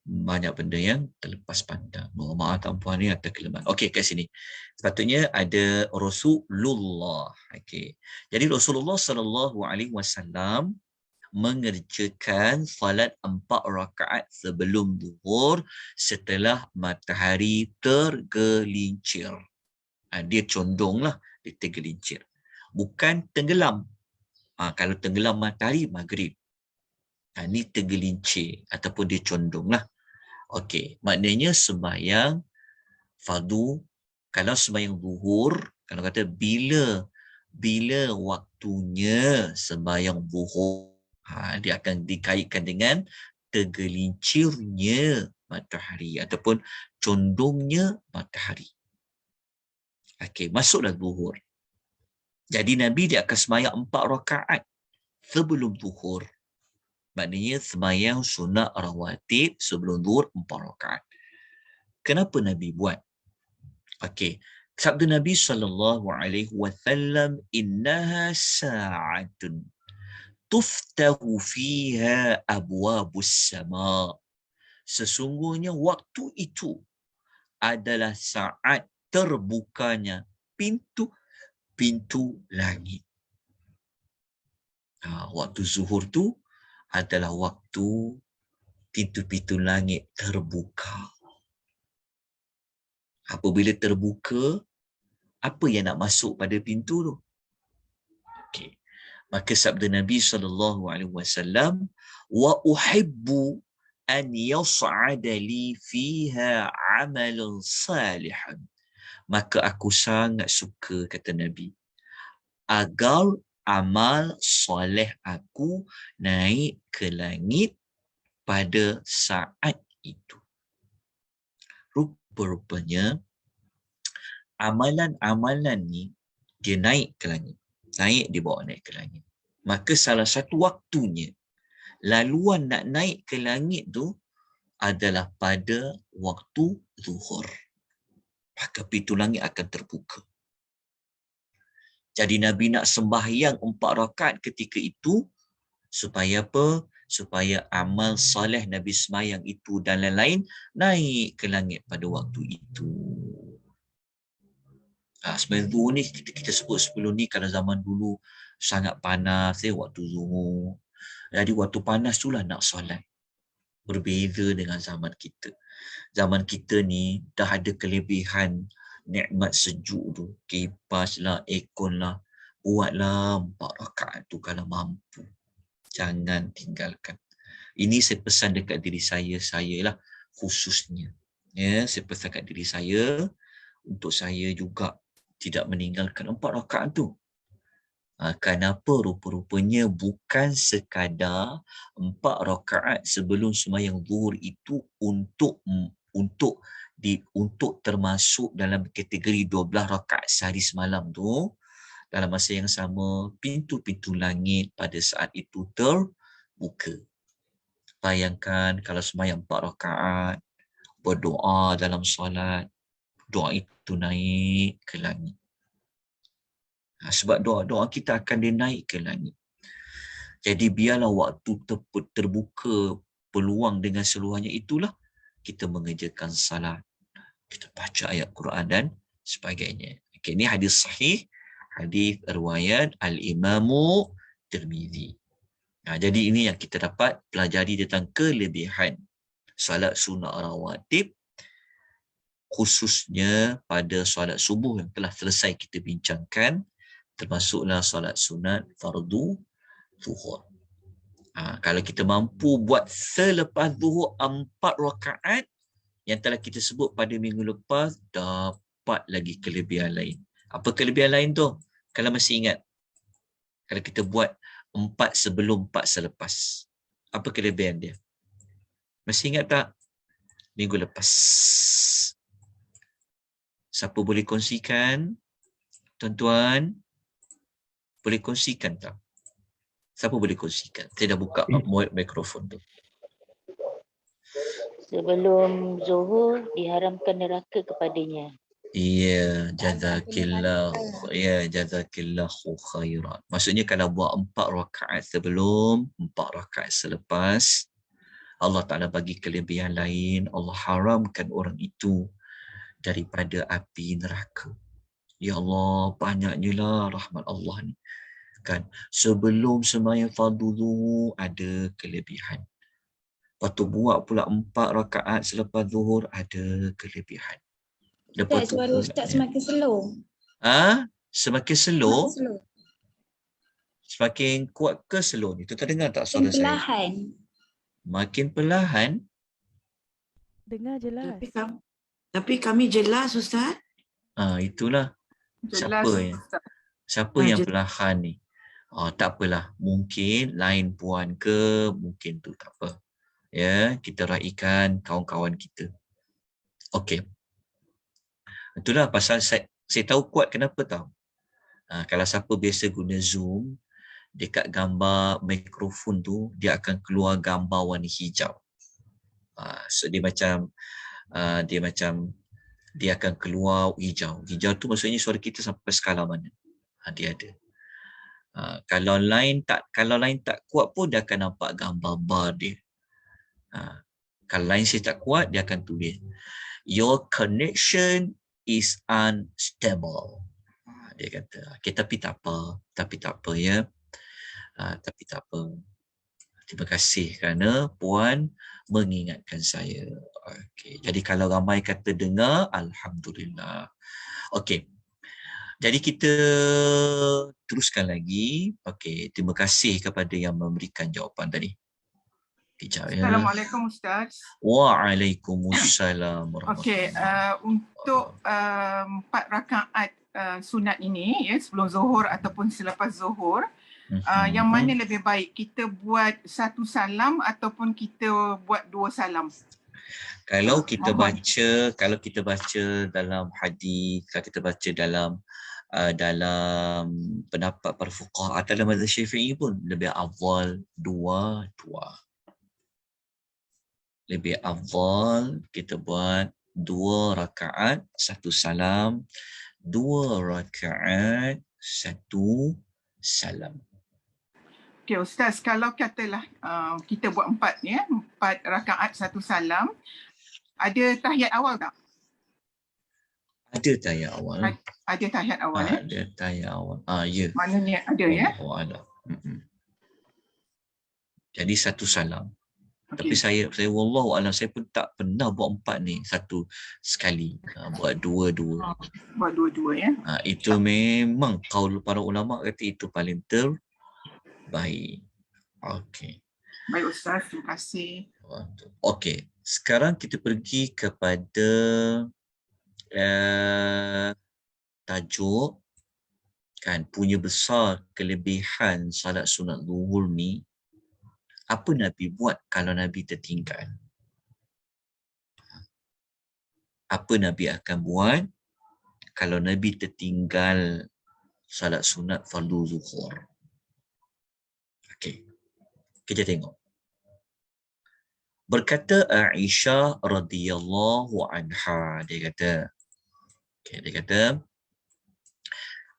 banyak benda yang terlepas pandang. Mohon maaf tuan-puan ni atas kelemahan. Okey, kat sini. Sepatutnya ada Rasulullah. Okey. Jadi Rasulullah sallallahu alaihi wasallam mengerjakan salat 4 rakaat sebelum zuhur setelah matahari tergelincir. Dia condonglah, dia tergelincir. Bukan tenggelam. Kalau tenggelam matahari, maghrib. Ini tergelincir ataupun dia condonglah. Okey, maknanya sembahyang fardu, kalau sembahyang zuhur, kalau kata bila waktunya sembahyang zuhur, dia akan dikaitkan dengan tergelincirnya matahari ataupun condongnya matahari. Okey, masuklah zuhur. Jadi Nabi dia akan sembahyang 4 rakaat sebelum zuhur. Maknanya sembahyang sunat rawatib sebelum zuhur 4 rakaat. Kenapa Nabi buat? Okey, Sabda Nabi SAW, innaha sa'atun tuftahu fiha abwabus sama. Sesungguhnya waktu itu adalah saat terbukanya pintu-pintu langit. Waktu zuhur tu adalah waktu pintu-pintu langit terbuka. Apabila terbuka, apa yang nak masuk pada pintu tu? Okey. Maka sabda Nabi SAW, wa uhibbu an yas'ada li fiha amalun salihan. Maka aku sangat suka, kata Nabi, agar amal soleh aku naik ke langit pada saat itu. Rupa-rupanya amalan-amalan ni dia naik ke langit. Naik ke langit. Maka salah satu waktunya, laluan nak naik ke langit tu adalah pada waktu zuhur. Maka pintu langit akan terbuka. Jadi Nabi nak sembahyang 4 rakaat ketika itu supaya apa? Supaya amal soleh Nabi sembahyang itu dan lain-lain naik ke langit pada waktu itu. Sebenarnya zuhur ni kita sebut sebelum ni, kalau zaman dulu sangat panas waktu zuhur. Jadi waktu panas itulah nak solat. Berbeza dengan zaman kita. Zaman kita ni dah ada kelebihan nikmat sejuk tu. Kipas lah, aircon lah. Buatlah 4 rakaat tu kalau mampu. Jangan tinggalkan. Ini saya pesan dekat diri saya lah khususnya. Ya, saya pesan dekat diri saya untuk saya juga tidak meninggalkan 4 rakaat tu. Kenapa? Rupa-rupanya bukan sekadar 4 rakaat sebelum sembahyang zuhur itu untuk termasuk dalam kategori 12 rakaat sehari semalam tu. Dalam masa yang sama, pintu-pintu langit pada saat itu terbuka. Bayangkan kalau sembahyang 4 rakaat, berdoa dalam solat, doa itu naik ke langit. Sebab doa-doa kita akan dinaik ke langit. Jadi biarlah waktu terbuka peluang dengan seluruhnya itulah kita mengerjakan salat, kita baca ayat Quran dan sebagainya. Okay, ini hadis sahih, hadis riwayat Al-Imamu Tirmizi. Jadi ini yang kita dapat pelajari tentang kelebihan salat sunat rawatib, khususnya pada solat subuh yang telah selesai kita bincangkan, termasuklah solat sunat fardu zuhur. Kalau kita mampu buat selepas zuhur 4 rakaat yang telah kita sebut pada minggu lepas, dapat lagi kelebihan lain. Apa kelebihan lain tu? Kalau masih ingat, kalau kita buat 4 sebelum 4 selepas, apa kelebihan dia? Masih ingat tak? Minggu lepas. Siapa boleh kongsikan? Tuan-tuan, boleh kongsikan tak? Siapa boleh kongsikan? Saya dah buka mikrofon tu. Sebelum zuhur diharamkan neraka kepadanya. Ya, jazakillahu khairan. Maksudnya kalau buat 4 rakaat sebelum, 4 rakaat selepas, Allah Ta'ala bagi kelebihan lain. Allah haramkan orang itu daripada api neraka. Ya Allah, banyaknya lah rahmat Allah ni. Kan, sebelum sembahyang fardu zuhur ada kelebihan. Lepas tu buat pula 4 rakaat selepas zuhur ada kelebihan. Ustaz, suara Ustaz semakin slow. Semakin slow? Semakin kuat ke slow ni? Tu terdengar tak suara saya? Perlahan. Makin perlahan? Dengar jelas. Tapi kami jelas, Ustaz. Itulah. Siapa yang perlahan ni? Tak apalah. Mungkin lain puan ke, mungkin tu tak apa. Ya, kita raikan kawan-kawan kita. Okey. Itulah pasal saya tahu kuat kenapa tahu. Kalau siapa biasa guna Zoom, dekat gambar mikrofon tu, dia akan keluar gambar warna hijau. So dia macam dia akan keluar hijau. Hijau tu maksudnya suara kita sampai skala mana. Dia ada. Kalau line tak kuat pun dia akan nampak gambar bar dia. Kalau line saya tak kuat, dia akan tulis your connection is unstable. Dia kata, okay, tapi tak apa ya. Tapi tak apa. Terima kasih kerana Puan mengingatkan saya. Okay. Jadi kalau ramai kata dengar, Alhamdulillah. Okey. Jadi kita teruskan lagi. Okey, terima kasih kepada yang memberikan jawapan tadi. Kejap ya. Assalamualaikum Ustaz. Waalaikumsalam Okey, warahmatullahi. untuk 4 rakaat sunat ini ya, sebelum zuhur ataupun selepas zuhur, yang mana lebih baik, kita buat 1 salam ataupun kita buat 2 salam? Kalau kita baca dalam hadis, kalau kita baca dalam pendapat para fuqaha atau dalam mazhab Syafi'i pun lebih afdal dua. Lebih afdal kita buat 2 rakaat 1 salam, 2 rakaat 1 salam. Okey Ustaz, kalau katalah kita buat 4 ya, 4 rakaat 1 salam, ada tahiyat awal tak? Ada tahiyat awal. Ada tahiyat awal ya? Ada tahiyat awal. Ya. Maknanya ada ya? Ada. Jadi 1 salam. Okay. Tapi saya wallahu alam, saya pun tak pernah buat 4 ni satu sekali. Buat 2. Buat 2 ya. Itu memang kaul para ulama kata itu paling terbaik. Okey. Baik Ustaz, terima kasih. Okey, sekarang kita pergi kepada tajuk kan, punya besar kelebihan salat sunat zuhur ni. Apa Nabi buat kalau Nabi tertinggal? Apa Nabi akan buat kalau Nabi tertinggal salat sunat fardu zuhur? Okey, kita tengok. Berkata Aisyah radhiyallahu anha, dia kata,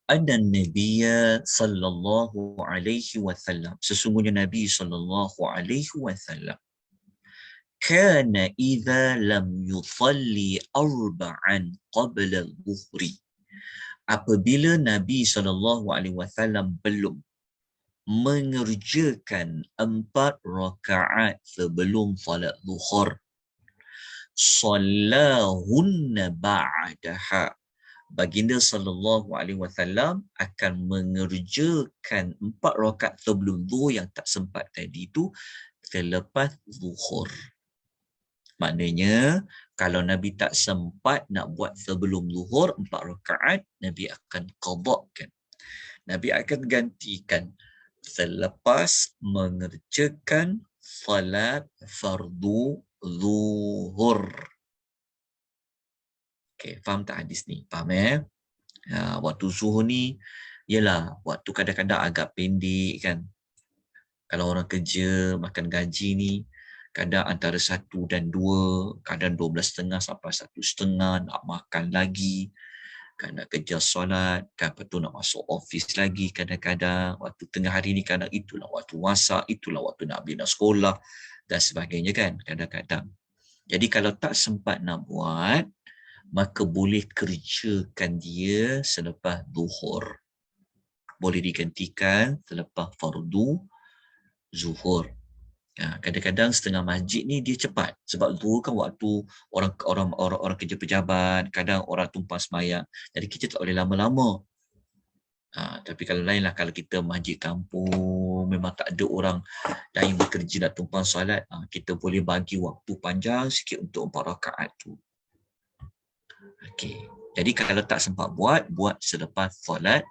anna nabiyya sallallahu alaihi wasallam, sesungguhnya Nabi sallallahu alaihi wasallam, kana idza lam yusalli arba'an qabla al-dhuhri, apabila Nabi sallallahu alaihi wasallam belum mengerjakan 4 rakaat sebelum salat zuhur, sallahunna ba'daha, baginda sallallahu alaihi wasallam akan mengerjakan 4 rakaat sebelum zuhur yang tak sempat tadi itu selepas zuhur. Maknanya kalau Nabi tak sempat nak buat sebelum zuhur 4 rakaat, Nabi akan qada'kan. Nabi akan gantikan selepas mengerjakan salat fardu zuhur. Okey, faham tak hadis ni? Faham waktu zuhur ni ialah waktu kadang-kadang agak pendek kan. Kalau orang kerja makan gaji ni kadang antara 1 dan 2, kadang 12.30 sampai 1.30 nak makan lagi. Kan nak kerja solat, kan lepas tu nak masuk office lagi kadang-kadang. Waktu tengah hari ni kadang itulah waktu masak, itulah waktu nak bina sekolah dan sebagainya kan kadang-kadang. Jadi kalau tak sempat nak buat, maka boleh kerjakan dia selepas zuhur. Boleh digantikan selepas fardu zuhur. Kadang-kadang setengah masjid ni dia cepat sebab zuhur kan waktu orang kerja pejabat, kadang orang tumpang sembahyang. Jadi kita tak boleh lama-lama. Tapi kalau lain lah, kalau kita masjid kampung memang tak ada orang lain bekerja nak tumpang solat, kita boleh bagi waktu panjang sikit untuk 4 rakaat tu. Okey. Jadi kalau tak sempat buat selepas solat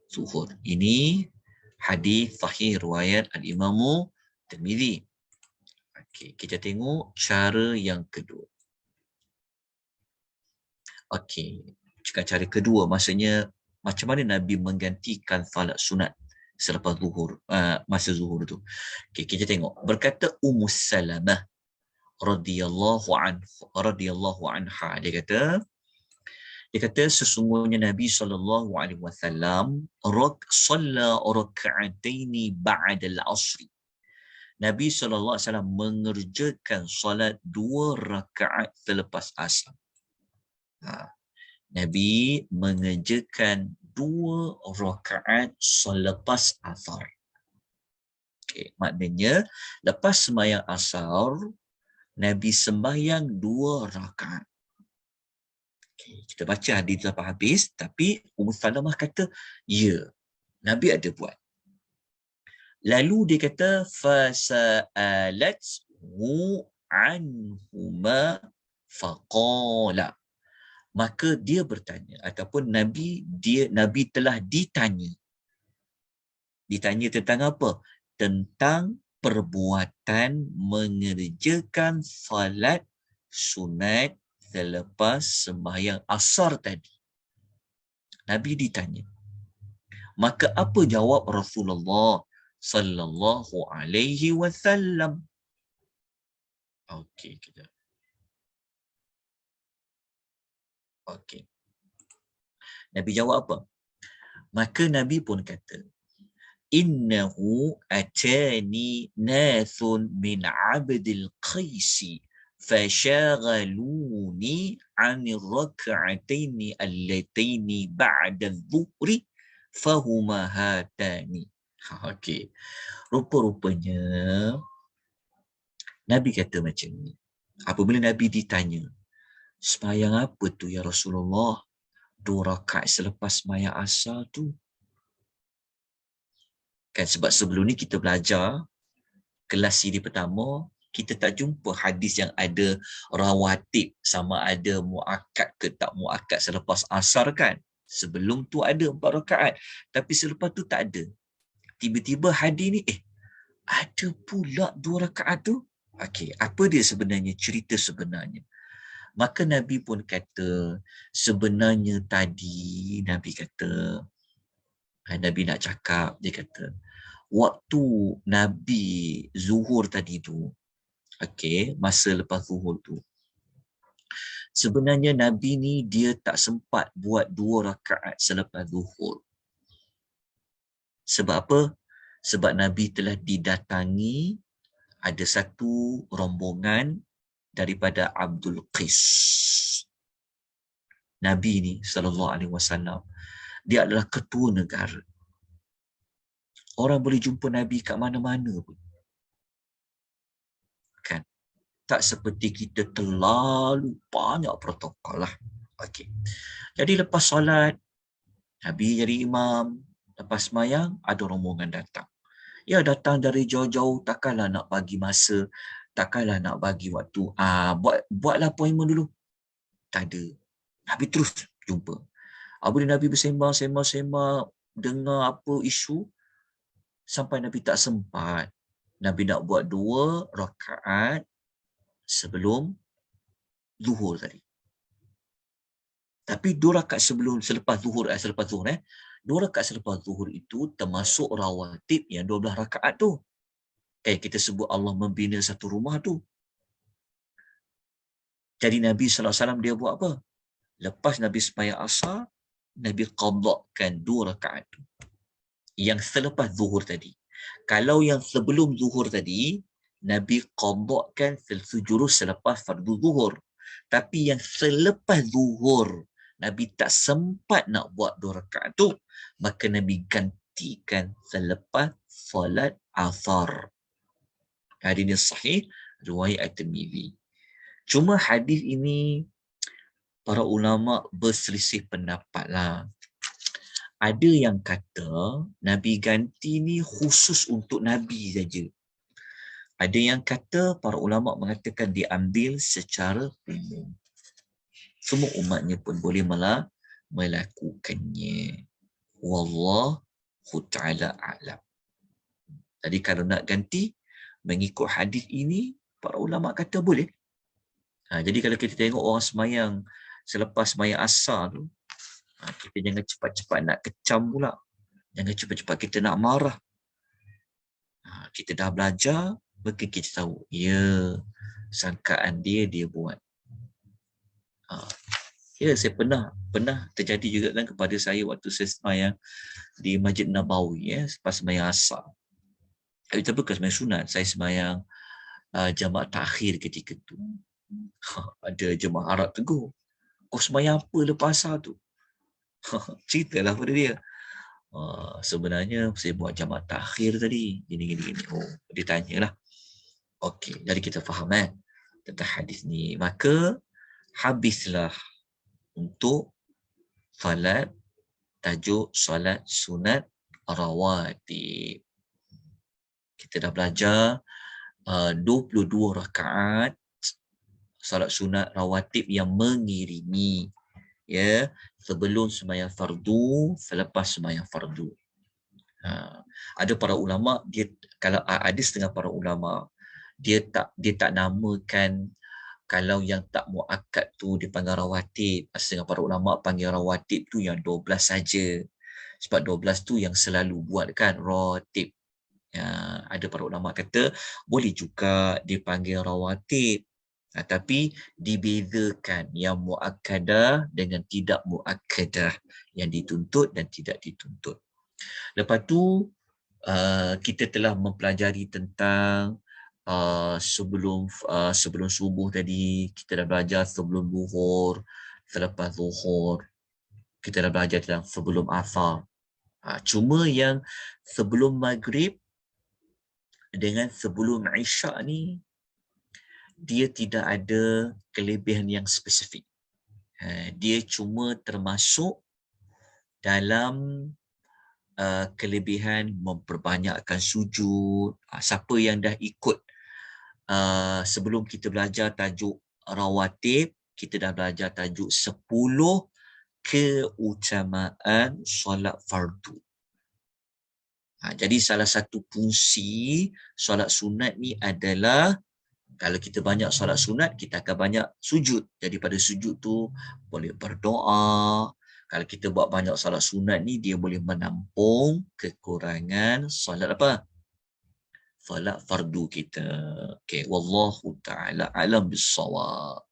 zuhur. Ini hadis sahih riwayat Al-Imam Tirmizi. Okey, kita tengok cara yang kedua. Okey, cara kedua maksudnya macam mana Nabi menggantikan salat sunat selepas zuhur, masa zuhur tu. Okey, kita tengok. Berkata Ummu Salamah radhiyallahu anha, dia kata, Dia kata sesungguhnya Nabi SAW salla raka'ataini ba'da al-asri. Nabi SAW mengerjakan solat 2 rakaat selepas asar. Nabi mengerjakan 2 rakaat selepas asar. Okay, maknanya lepas sembahyang asar, Nabi sembahyang 2 rakaat. Okay, kita baca hadis sampai habis, tapi Ummu Salamah kata, ya, Nabi ada buat. Lalu dia kata, fasa'alathu anhuma faqala. Maka dia bertanya, ataupun Nabi telah ditanya. Ditanya tentang apa? Tentang perbuatan mengerjakan salat sunat selepas sembahyang asar tadi. Nabi ditanya. Maka apa jawab Rasulullah sallallahu alaihi wasallam? Okey, kita. Okey. Nabi jawab apa? Maka Nabi pun kata, innahu atani nathun min abdil qaisi fashaghaluni 'anil rak'ataini allataini ba'da adh-dhuhri fahuma hatani. Okey. Rupa-rupanya Nabi kata macam ni. Apabila Nabi ditanya, sembahyang apa tu ya Rasulullah? 2 rakaat selepas sembahyang asar tu. Kan sebab sebelum ni kita belajar kelas CD pertama, kita tak jumpa hadis yang ada rawatib sama ada muakkad ke tak muakkad selepas asar kan. Sebelum tu ada 4 rakaat, tapi selepas tu tak ada. Tiba-tiba hadis ni ada pula 2 rakaat tu. Okey, apa dia sebenarnya, cerita sebenarnya? Maka Nabi pun kata, sebenarnya tadi Nabi kata, Nabi nak cakap, dia kata, waktu Nabi zuhur tadi tu, okey, masa lepas zuhur tu, sebenarnya Nabi ni dia tak sempat buat 2 rakaat selepas zuhur. Sebab apa? Sebab Nabi telah didatangi, ada satu rombongan daripada Abdul Qais. Nabi ni sallallahu alaihi wasallam, dia adalah ketua negara. Orang boleh jumpa Nabi kat mana-mana pun. Kan? Tak seperti kita terlalu banyak protokol lah. Okey. Jadi lepas solat, Nabi jadi imam. Lepas sembahyang, ada rombongan datang. Ya, datang dari jauh-jauh, takkanlah nak bagi masa, takkanlah nak bagi waktu. Buatlah appointment dulu. Tak ada. Nabi terus jumpa. Apabila Nabi bersembang, dengar apa isu, sampai Nabi tak sempat. Nabi nak buat 2 rakaat sebelum zuhur tadi. Tapi 2 rakaat selepas zuhur, 2 rakaat selepas zuhur itu termasuk rawatib yang 12 rakaat tu. Kayak kita sebut Allah membina satu rumah tu. Jadi Nabi SAW dia buat apa? Lepas Nabi sembahyang asar, Nabi qadakkan 2 rakaat tu. Yang selepas zuhur tadi. Kalau yang sebelum zuhur tadi, Nabi qadakkan sejurus selepas fardu zuhur. Tapi yang selepas zuhur, Nabi tak sempat nak buat 2 rakaat tu, maka Nabi gantikan selepas solat asar. Hadis ini sahih, riwayat At-Tirmizi. Cuma hadis ini para ulama berselisih pendapat lah. Ada yang kata Nabi ganti ni khusus untuk Nabi saja. Ada yang kata, para ulama mengatakan diambil secara umum. Semua umatnya pun boleh melakukannya. Wallahu ta'ala a'lam. Jadi kalau nak ganti mengikut hadis ini, para ulama kata boleh. Jadi kalau kita tengok orang sembahyang selepas sembahyang asar tu, kita jangan cepat-cepat nak kecam pula. Jangan cepat-cepat kita nak marah. Kita dah belajar, maka kita tahu, ya, sangkaan dia buat. Ya, saya pernah terjadi juga kan kepada saya waktu saya sembahyang di Masjid Nabawi, ya, pas sembahyang asar. Tapi bukan sembahyang sunat, saya sembahyang jamaah takhir ketika tu. Ada jemaah Arab tegur, kau sembahyang apa lepas asar tu? Ceritalah pada dia. Sebenarnya saya buat jamaah takhir tadi. Gini. Oh, dia tanyalah. Okey, jadi kita faham tentang hadis ni. Maka habislah untuk salat, tajuk salat sunat rawatib. Kita dah belajar 22 rakaat salat sunat rawatib yang mengirimi, ya, sebelum sembahyang fardu, selepas sembahyang fardu. Ada para ulama, dia kalau ada setengah para ulama dia tak namakan, kalau yang tak muakkad tu dipanggil rawatib. Setengah para ulama panggil rawatib tu yang 12 saja. Sebab 12 tu yang selalu buat kan rawatib. Ada para ulama kata boleh juga dipanggil rawatib. Tapi dibezakan yang muakkadah dengan tidak muakkadah, yang dituntut dan tidak dituntut. Lepas tu kita telah mempelajari tentang sebelum subuh tadi, kita dah belajar sebelum zuhur, selepas zuhur, kita dah belajar tentang sebelum asar. Cuma yang sebelum maghrib dengan sebelum isyak ni, dia tidak ada kelebihan yang spesifik. Dia cuma termasuk dalam kelebihan memperbanyakkan sujud. Siapa yang dah ikut sebelum kita belajar tajuk rawatib, kita dah belajar tajuk 10 keutamaan solat fardu. Jadi salah satu fungsi solat sunat ni adalah, kalau kita banyak solat sunat, kita akan banyak sujud. Jadi pada sujud tu boleh berdoa. Kalau kita buat banyak solat sunat ni, dia boleh menampung kekurangan solat apa? Solat fardu kita. Okay, wallahu ta'ala alam bissawab.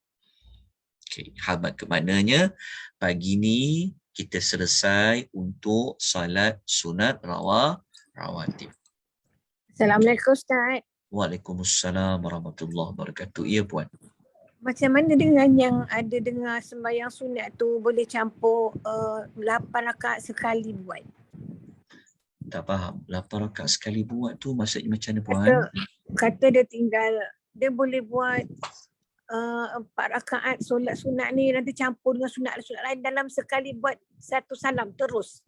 Okay, habat ke maknanya pagi ni kita selesai untuk solat sunat rawatib. Assalamualaikum Ustaz. Waalaikumsalam warahmatullahi wabarakatuh. Ya puan. Macam mana dengan yang ada dengar sembahyang sunat tu boleh campur 8 rakaat sekali buat? Tak faham. 8 rakaat sekali buat tu maksudnya macam mana puan? Kata dia tinggal, dia boleh buat 4 rakaat solat sunat ni, nanti campur dengan sunat lain dalam sekali buat satu salam terus.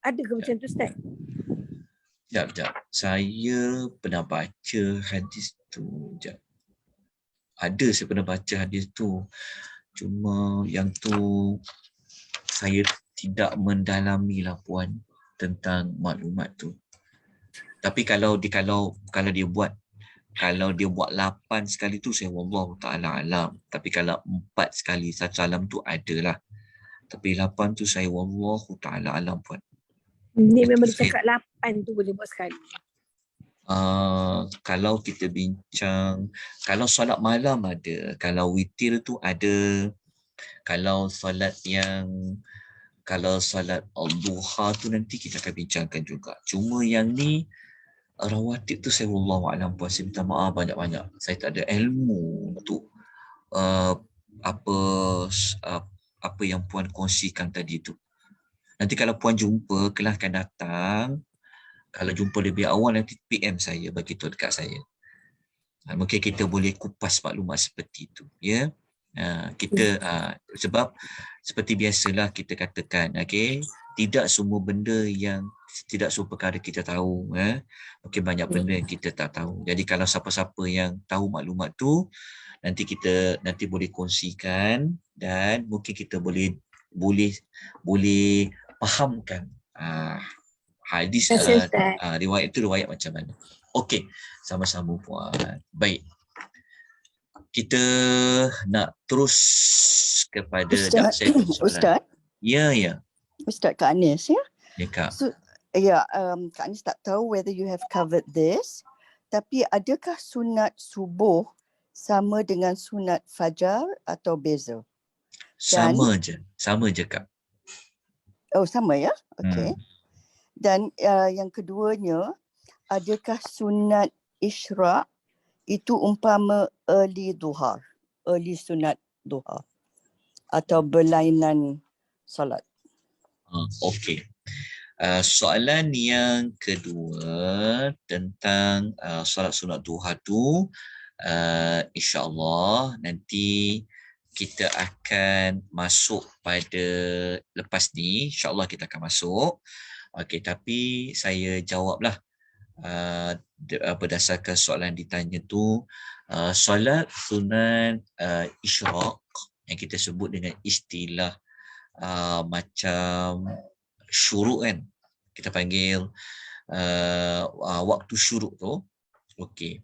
Ada ke macam tu Ustaz? Sekejap. Saya pernah baca hadis tu. Sekejap. Ada saya pernah baca hadis tu. Cuma yang tu saya tidak mendalami lah puan tentang maklumat tu. Tapi kalau dia buat 8 sekali tu, saya wallahu ta'ala alam. Tapi kalau 4 sekali satu salam tu adalah. Tapi 8 tu saya wallahu ta'ala alam puan. Ni memang dia cakap 8 tu boleh buat sekali. Kalau kita bincang, kalau solat malam ada, kalau witir tu ada, kalau solat al-duha tu nanti kita akan bincangkan juga. Cuma yang ni rawatib tu saya wallahu a'lam puan, saya minta maaf banyak-banyak. Saya tak ada ilmu untuk apa yang puan kongsikan tadi tu. Nanti kalau puan jumpa, kelaskan datang. Kalau jumpa lebih awal, nanti PM saya, bagi tahu dekat saya. Mungkin kita boleh kupas maklumat seperti itu. Ya? Sebab seperti biasalah kita katakan, okay? Tidak semua benda tidak semua perkara kita tahu. Mungkin banyak benda yang kita tak tahu. Jadi kalau siapa-siapa yang tahu maklumat tu, nanti boleh kongsikan dan mungkin kita boleh fahamkan hadis riwayat itu riwayat macam mana. Okey, sama-sama puan. Baik. Kita nak terus kepada Ustaz. Ya. Ustaz Kak Anis ya. Ya Kak. So, Kak Anis tak tahu whether you have covered this, tapi adakah sunat subuh sama dengan sunat fajar atau beza? Sama je Kak. Oh, sama ya? Okey. Dan yang keduanya, adakah sunat isyraq itu umpama early duha, early sunat duha atau berlainan solat? Okey. Soalan yang kedua tentang solat sunat duha tu, insya-Allah nanti kita akan masuk pada lepas ni, insya-Allah kita akan masuk. Okey, tapi saya jawablah berdasarkan soalan ditanya tu, solat sunat isyraq yang kita sebut dengan istilah macam syuruk kan, kita panggil waktu syuruk tu. Okey,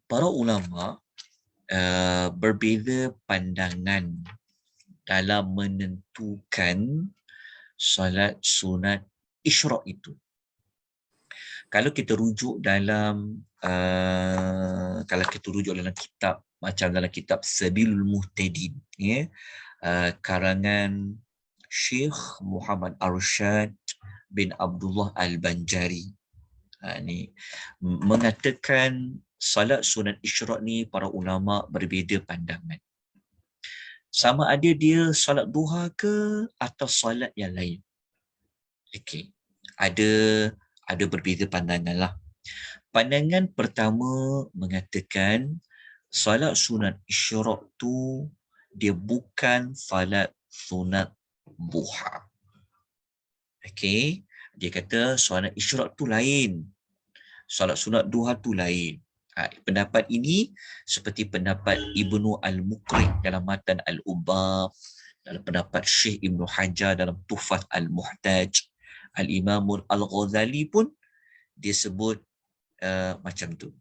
para ulama berbeza pandangan dalam menentukan solat sunat isyraq itu. Kalau kita rujuk dalam kitab, macam dalam kitab Sabilul Muhtadin, ya, karangan Syekh Muhammad Arsyad bin Abdullah Al-Banjari, ni mengatakan salat sunat isyraq ni para ulama berbeza pandangan. Sama ada dia salat duha ke atau salat yang lain. Okey, ada berbeza pandangan lah. Pandangan pertama mengatakan salat sunat isyraq tu dia bukan salat sunat duha. Okey, dia kata solat isyraq tu lain, solat sunat duha tu lain. Pendapat ini seperti pendapat Ibnu Al-Muqri dalam Matan Al-Ubab, dalam pendapat Syekh Ibnu Hajar dalam Tuhfah Al-Muhtaj, Al-Imam Al-Ghazali pun dia sebut macam tu.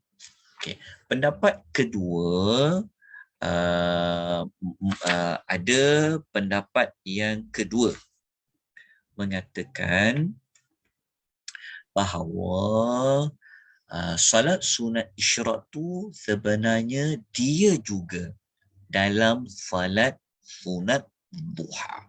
Okay. Pendapat kedua, ada pendapat yang kedua mengatakan bahawa salat sunat isyraq tu sebenarnya dia juga dalam salat sunat duha.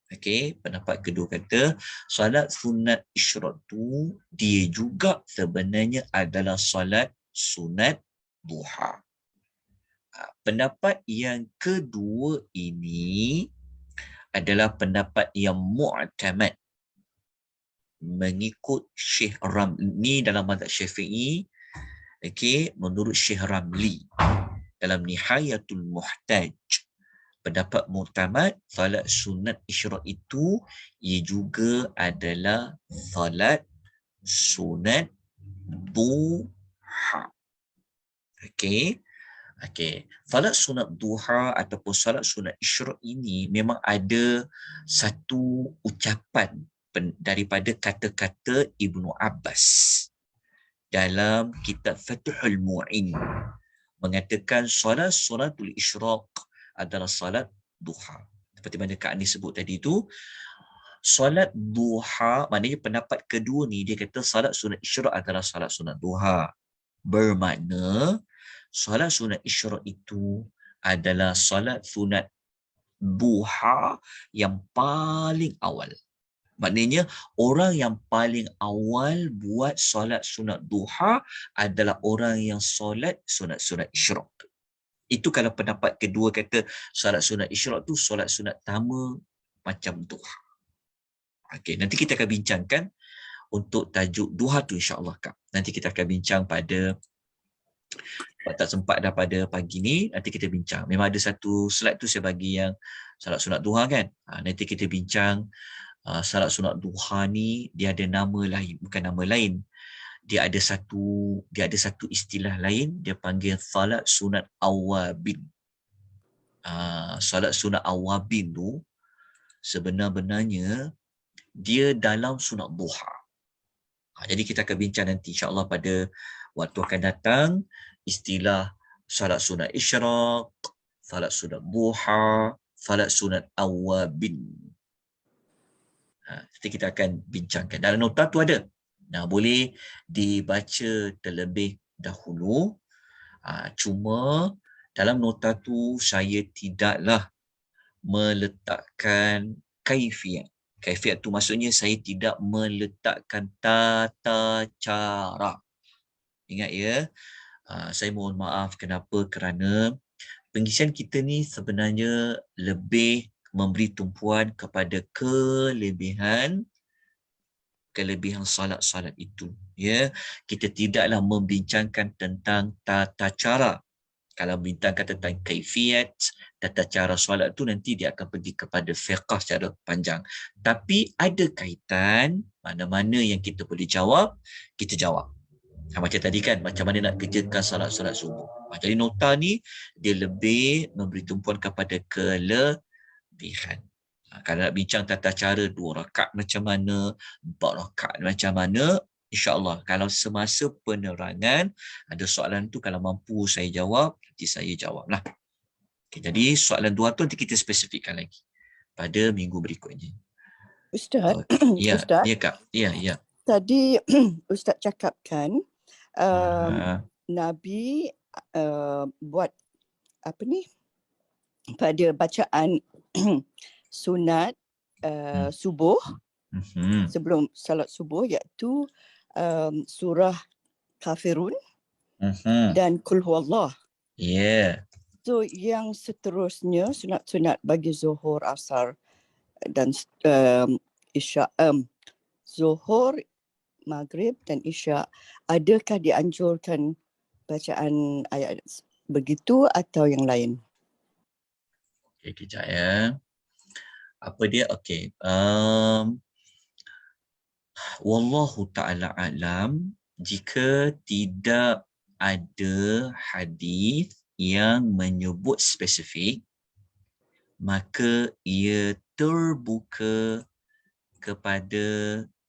Okey, pendapat kedua kata salat sunat isyraq tu dia juga sebenarnya adalah salat sunat duha. Pendapat yang kedua ini adalah pendapat yang mu'tamad mengikut Syekh Ramli dalam mazhab Syafi'i. Okey, menurut Syekh Ramli dalam Nihayatul Muhtaj, pendapat mu'tamad salat sunat isyraq itu ia juga adalah salat sunat duha. Okey. Okey, salat sunat duha ataupun salat sunat isyraq ini memang ada satu ucapan daripada kata-kata Ibnu Abbas dalam kitab Fathul Mu'in, mengatakan salat sunatul isyraq adalah salat duha. Seperti mana Kak Ani sebut tadi tu, salat duha, maknanya pendapat kedua ni dia kata salat sunat isyraq adalah salat sunat duha. Bermakna salat sunat isyraq itu adalah salat sunat duha yang paling awal. Maknanya orang yang paling awal buat solat sunat duha adalah orang yang solat sunat-sunat isyraq. Itu kalau pendapat kedua kata solat sunat isyraq tu solat sunat pertama macam duha. Okey, nanti kita akan bincangkan untuk tajuk duha tu insya-Allah Kak. Nanti kita akan bincang pada tak sempat dah pada pagi ni, nanti kita bincang. Memang ada satu slide tu saya bagi yang solat sunat duha kan. Nanti kita bincang salat sunat duha ni dia ada nama lain, bukan nama lain. Dia ada satu istilah lain, dia panggil salat sunat awabin. Salat sunat awabin tu sebenarnya dia dalam sunat duha. Jadi kita akan bincang nanti insya-Allah pada waktu akan datang istilah salat sunat isyraq, salat sunat duha, salat sunat awabin. Nanti kita akan bincangkan. Dalam nota tu ada. Nah, boleh dibaca terlebih dahulu. Cuma dalam nota tu saya tidaklah meletakkan kaifiat. Kaifiat tu maksudnya saya tidak meletakkan tata cara. Ingat ya, saya mohon maaf kenapa, kerana pengisian kita ni sebenarnya lebih memberi tumpuan kepada kelebihan salat-salat itu. Ya, kita tidaklah membincangkan tentang tata cara. Kalau membincangkan tentang kaifiat, tata cara solat tu nanti dia akan pergi kepada fiqh secara panjang. Tapi ada kaitan, mana-mana yang kita boleh jawab, kita jawab. Macam tadi kan, macam mana nak kerjakan solat-solat subuh. Jadi nota ni dia lebih memberi tumpuan kepada kelebihan. Kalau nak bincang tata cara 2 rakaat macam mana, 4 rakaat macam mana, InsyaAllah kalau semasa penerangan ada soalan tu, kalau mampu saya jawab, nanti saya jawab lah. Okay, jadi soalan 2 tu nanti kita spesifikkan lagi pada minggu berikutnya. Ustaz, Ya, Ustaz, ya Kak. Ya, ya. tadi Ustaz cakapkan Nabi buat apa ni, pada bacaan sunat subuh sebelum salat subuh, iaitu surah Kafirun dan Qul Huwallah. Ya. So yang seterusnya sunat-sunat bagi Zuhur, Asar dan Isya, Zuhur, Maghrib dan Isya, adakah dianjurkan bacaan ayat begitu atau yang lain? Okey, kejap ya. Apa dia? Okey. Wallahu ta'ala alam, jika tidak ada hadis yang menyebut spesifik, maka ia terbuka kepada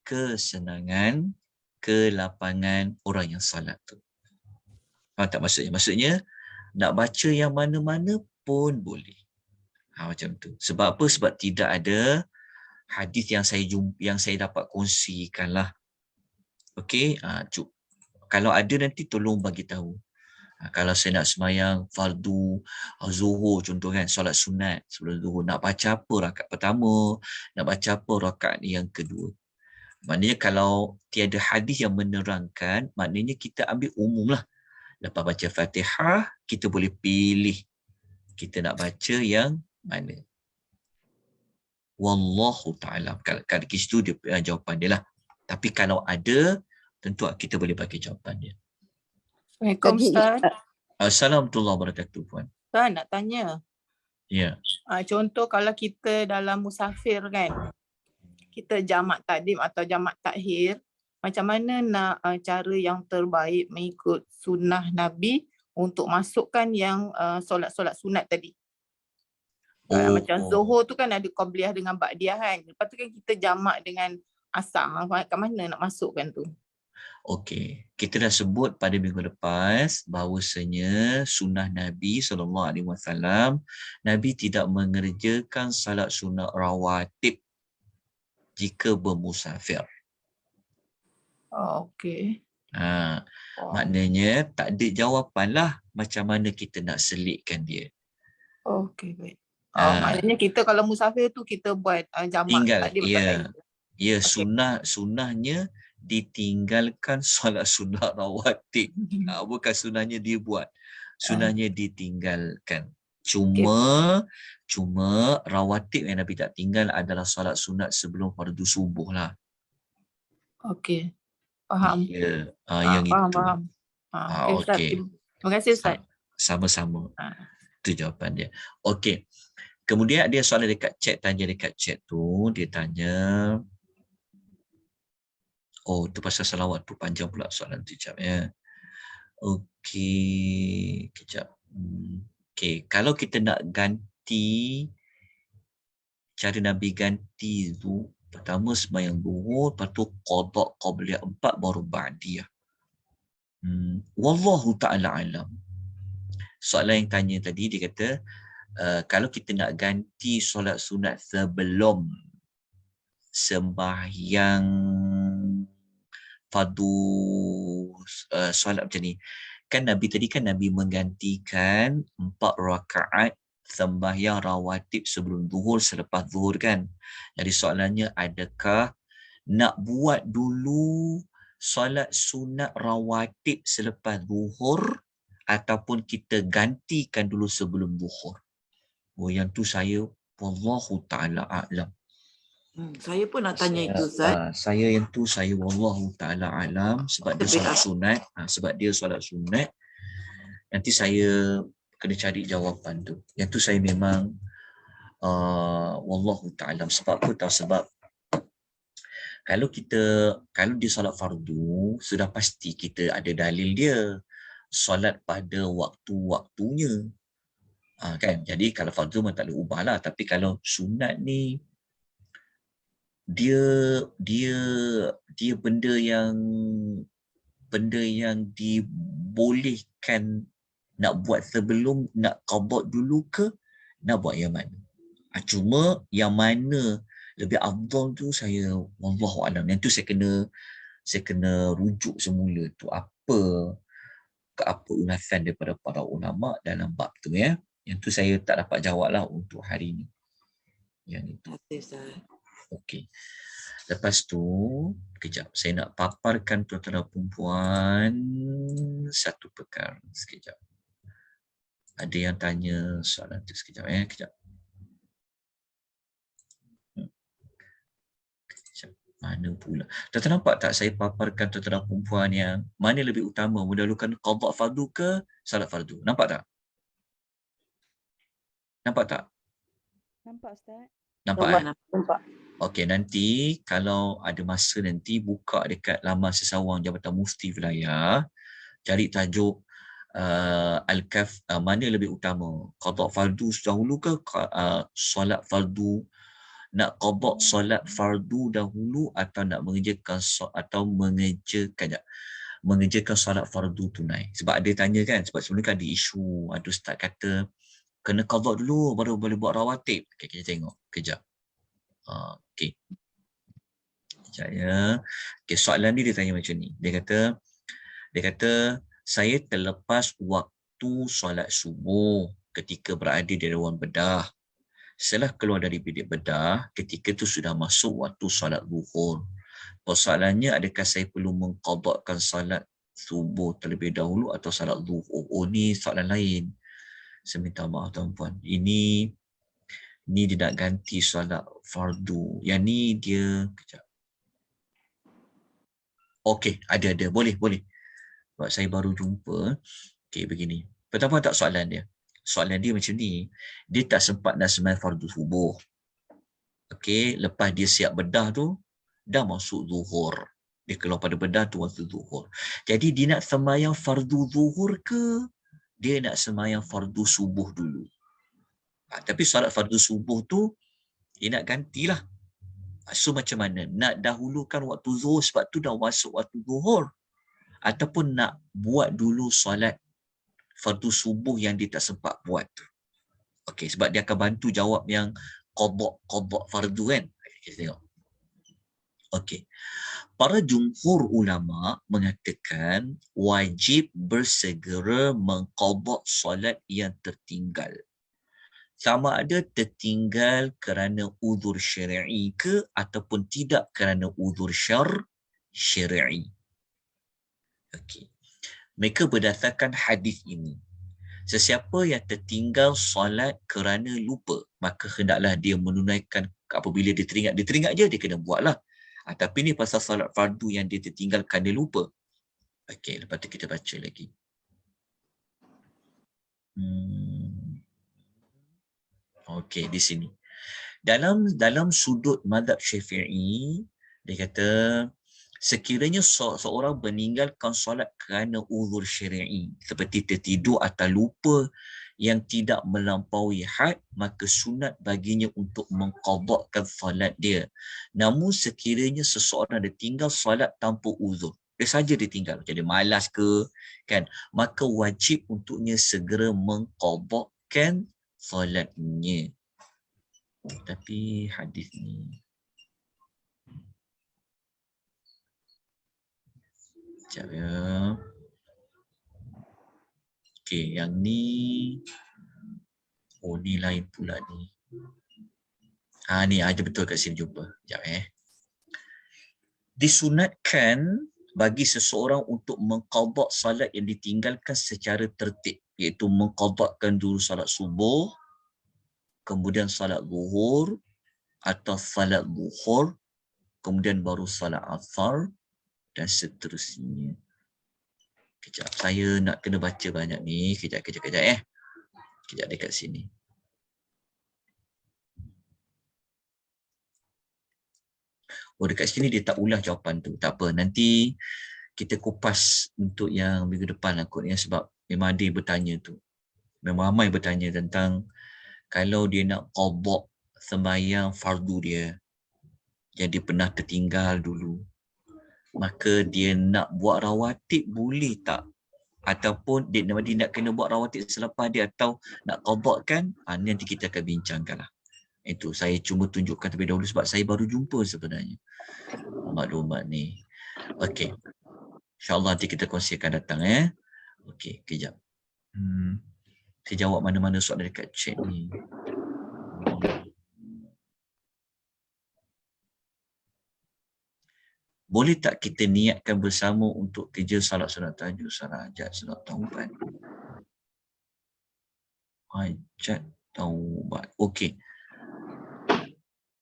kesenangan, kelapangan orang yang salat tu. Faham tak maksudnya? Maksudnya nak baca yang mana-mana pun boleh. Macam tu. Sebab apa? Sebab tidak ada hadis yang saya dapat kongsikan lah. Okey, kalau ada nanti tolong bagi tahu. Kalau saya nak semayang fardu zuhur contoh kan, solat sunat sebelum zuhur, nak baca apa rakaat pertama, nak baca apa rakaat yang kedua. Maknanya kalau tiada hadis yang menerangkan, maknanya kita ambil umum lah. Lepas baca Fatihah, kita boleh pilih kita nak baca yang mana. Wallahu ta'ala. Kalau di situ dia jawapan dia lah. Tapi kalau ada, tentu kita boleh bagi jawapan dia. Assalamualaikum Ustaz. Assalamualaikum warahmatullahi wabarakatuh, Puan. Ustaz nak tanya. Ya. Contoh kalau kita dalam musafir kan, kita jamak takdim atau jamak takhir, macam mana nak cara yang terbaik mengikut sunnah Nabi untuk masukkan yang solat-solat sunat tadi? Macam Zuhur tu kan ada Qabliyah dengan Ba'diyah kan. Lepas tu kan kita jamak dengan Asar. Kat mana nak masukkan tu? Okey, kita dah sebut pada minggu lepas bahawasanya sunnah Nabi SAW, Nabi tidak mengerjakan salat sunat rawatib jika bermusafir. Okey. Maknanya tak ada jawapan lah macam mana kita nak selitkan dia. Okey, baik. Maknanya kita kalau musafir tu kita buat jamak tinggal, takdim atau ya. takhir. Ya, sunnahnya ditinggalkan solat sunat rawatib. Bukan sunnahnya dia buat. Sunnahnya ditinggalkan. Cuma rawatib yang Nabi tak tinggal adalah solat sunat sebelum fardu subuh lah. Okey. Faham. Ya, yang faham. itu. Okey. Terima kasih Ustaz. Sama-sama. Itu jawapan dia. Okey. Kemudian dia soalan dekat chat, tanya dekat chat tu, dia tanya, tu pasal salawat tu panjang pula soalan tu, jap ya. Okey, kejap. Okey, kalau kita nak ganti, cara Nabi ganti tu, pertama sembahyang zuhur, lepas tu qada qabliyah 4 baru ba'diyah. Wallahu ta'ala alam. Soalan yang tanya tadi dia kata, kalau kita nak ganti solat sunat sebelum sembahyang fardu solat macam ni, kan Nabi menggantikan 4 rakaat sembahyang rawatib sebelum zuhur selepas zuhur kan. Jadi soalannya, adakah nak buat dulu solat sunat rawatib selepas zuhur ataupun kita gantikan dulu sebelum zuhur? Oh, yang tu saya wallahu taala a'lam. Saya pun nak tanya itu, Ustaz. Saya wallahu taala alam, sebab dia solat sunat, sebab dia solat sunat. Nanti saya kena cari jawapan tu. Yang tu saya memang wallahu taala. Sebab apa tahu? Sebab kalau dia solat fardu, sudah pasti kita ada dalil dia. Solat pada waktu-waktunya. Kan? Jadi kalau fardu memang tak boleh ubah lah. Tapi kalau sunat ni, dia benda yang dibolehkan nak buat sebelum nak qada dulu ke nak buat yang mana. Cuma yang mana lebih afdal tu saya wallahu alam. Yang tu saya kena rujuk semula tu apa ulasan daripada para ulama dalam bab tu ya. Yang tu saya tak dapat jawab lah untuk hari ni. Yang itu. Okey. Lepas tu, kejap. Saya nak paparkan tuan-tuan dan puan satu perkara. Sekejap. Ada yang tanya soalan tu sekejap ya. Kejap. Mana pula? Tuan-tuan nampak tak saya paparkan tuan-tuan dan puan yang mana lebih utama, mendahulukan qada fardu ke salat fardu? Nampak tak? Nampak tak? Nampak, Ustaz? Nampak? Nampak. Okey, nanti kalau ada masa nanti buka dekat laman sesawang Jabatan Mufti Wilayah, cari tajuk Al-Kaf, mana lebih utama, qada fardu dahulu ke solat fardu, nak qada solat fardu dahulu atau nak mengerjakan solat fardu tunai. Sebab ada tanya kan, sebab sebelum kan ada isu, ada ustaz kata kena qada dulu baru boleh buat rawatib. Okay, kita tengok kejap. Okey. Sekejap ya. Okey, soalan ni dia tanya macam ni. Dia kata saya terlepas waktu solat subuh ketika berada di Dewan Bedah. Setelah keluar dari bilik bedah, ketika itu sudah masuk waktu solat zuhur. Persoalannya, adakah saya perlu mengqadakkan solat subuh terlebih dahulu atau solat zuhur? Oh, ni soalan lain. Saya minta maaf tuan-puan. Ini dia nak ganti solat fardu. Yang ni dia kejap. Okey, ada. Boleh. Sebab saya baru jumpa. Okey, begini. Pertama tak soalan dia? Soalan dia macam ni. Dia tak sempat nak sembahyang fardu subuh. Okey, lepas dia siap bedah tu, dah masuk zuhur. Dia keluar pada bedah tu waktu zuhur. Jadi dia nak sembahyang fardu zuhur ke dia nak sembahyang fardu subuh dulu? Tapi solat fardu subuh tu dia nak gantilah. So macam mana? Nak dahulukan waktu zuhur sebab tu dah masuk waktu zuhur, ataupun nak buat dulu solat fardu subuh yang dia tak sempat buat tu? Okey, sebab dia akan bantu jawab yang qada fardu kan. Kita tengok. Okey. Para jumhur ulama mengatakan wajib bersegera mengqada solat yang tertinggal. Sama ada tertinggal kerana uzur syar'i ke ataupun tidak kerana uzur syar'i. Okey. Mereka berdasarkan hadis ini. Sesiapa yang tertinggal solat kerana lupa, maka hendaklah dia menunaikan apabila dia teringat je dia kena buatlah. Tapi ni pasal solat fardu yang dia tertinggal kerana lupa. Okey, lepas tu kita baca lagi. Okey, di sini. Dalam sudut mazhab Syafi'i, dia kata sekiranya seorang meninggalkan solat kerana uzur syar'i seperti tertidur atau lupa yang tidak melampaui had, maka sunat baginya untuk mengqadakkan solat dia. Namun sekiranya seseorang dia tinggal solat tanpa uzur, dia saja dia tinggal, jadi malas ke kan, maka wajib untuknya segera mengqadakkan solatnya. Tapi hadis ni sekejap ya. Okey, yang ni oh ni lain pula ni. Ni aja betul kat sini jumpa. Sekejap Disunatkan bagi seseorang untuk mengqada salat yang ditinggalkan secara tertib, iaitu mengqadakan dulu salat subuh, kemudian salat zuhur atau salat zuhur, kemudian baru salat asar dan seterusnya. Kejap, saya nak kena baca banyak ni. Kejap. Kejap dekat sini. Oh, dekat sini dia tak ulas jawapan tu. Tak apa, nanti kita kupas untuk yang minggu depan lah kot ya, sebab memang ada bertanya tu. Memang ramai bertanya tentang kalau dia nak qada sembahyang fardu dia yang dia pernah tertinggal dulu, maka dia nak buat rawatib boleh tak? Ataupun dia nak kena buat rawatib selepas dia atau nak qadakan? Nanti kita akan bincangkan lah. Itu saya cuma tunjukkan terlebih dahulu sebab saya baru jumpa sebenarnya maklumat ni. Okey. InsyaAllah nanti kita kongsikan datang Okey, kejap. Saya jawab mana-mana soalan dekat chat ni. Boleh tak kita niatkan bersama untuk kerja salat sunat tahajud, salat hajat, salat taubat? Hajat, taubat. Okey.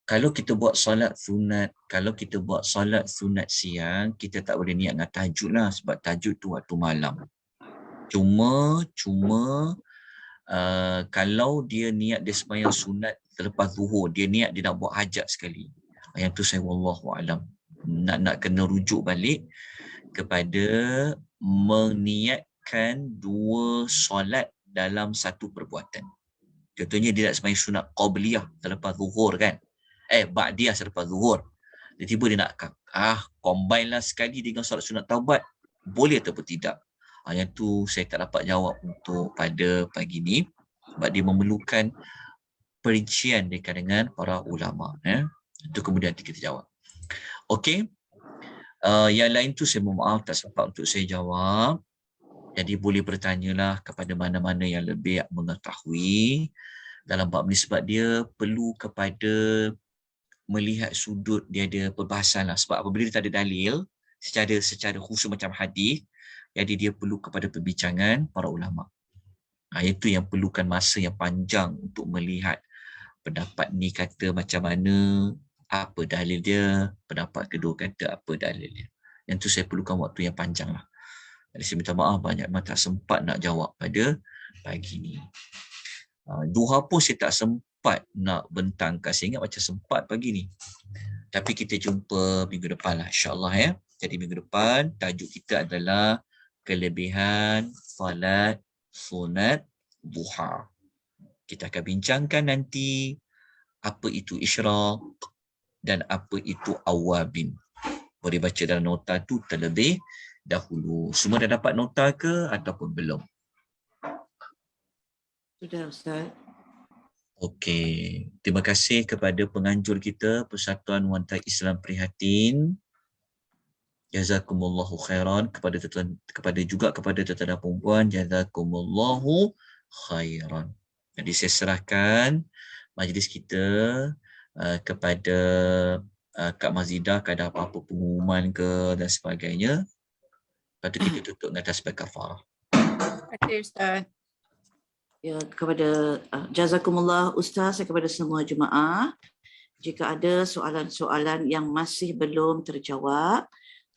Kalau kita buat solat sunat siang, kita tak boleh niat dengan tahajud lah, sebab tahajud tu waktu malam. Cuma kalau dia niat dia sembahyang sunat selepas zuhur, dia niat dia nak buat hajat sekali. Yang tu saya wallahu alam. Nak kena rujuk balik kepada meniatkan dua solat dalam satu perbuatan. Contohnya dia nak sembahyang sunat qabliyah selepas zuhur kan. Ba'diyah selepas zuhur. Tiba-tiba dia nak combine lah sekali dengan solat sunat taubat. Boleh ataupun tidak? Yang tu saya tak dapat jawab untuk pada pagi ni. Sebab dia memerlukan perincian dekat dengan para ulama. Itu kemudian kita jawab. Okey. Yang lain tu saya mohon maaf tak sempat untuk saya jawab. Jadi boleh bertanyalah kepada mana-mana yang lebih mengetahui dalam bab ni, sebab dia perlu kepada melihat sudut dia ada perbahasan lah. Sebab apabila dia tak ada dalil secara khusus macam hadis, jadi dia perlu kepada perbincangan para ulama. Itu yang perlukan masa yang panjang untuk melihat pendapat ni kata macam mana, apa dalil dia, pendapat kedua kata apa dalil dia. Yang tu saya perlukan waktu yang panjang lah. Jadi saya minta maaf banyak, memang tak sempat nak jawab pada pagi ni. Duha pun saya tak sempat nak bentangkan. Saya ingat macam sempat pagi ni. Tapi kita jumpa minggu depan lah insyaAllah ya. Jadi minggu depan tajuk kita adalah kelebihan salat sunat duha. Kita akan bincangkan nanti apa itu isyraq dan apa itu awabin. Boleh baca dalam nota tu terlebih dahulu. Semua dah dapat nota ke ataupun belum? Sudah Ustaz. Okey. Terima kasih kepada penganjur kita, Persatuan Wanita Islam Prihatin. Jazakumullahu khairan. Kepada tuan-tuan dan perempuan, jazakumullahu khairan. Jadi saya serahkan majlis kita kepada Kak Mazidah, kalau ada apa-apa pengumuman ke dan sebagainya. Lepas tu kita tutup dengan tasbih kafarah. Terima kasih Ustaz. Ya, kepada jazakumullah Ustaz, kepada semua jemaah, jika ada soalan-soalan yang masih belum terjawab,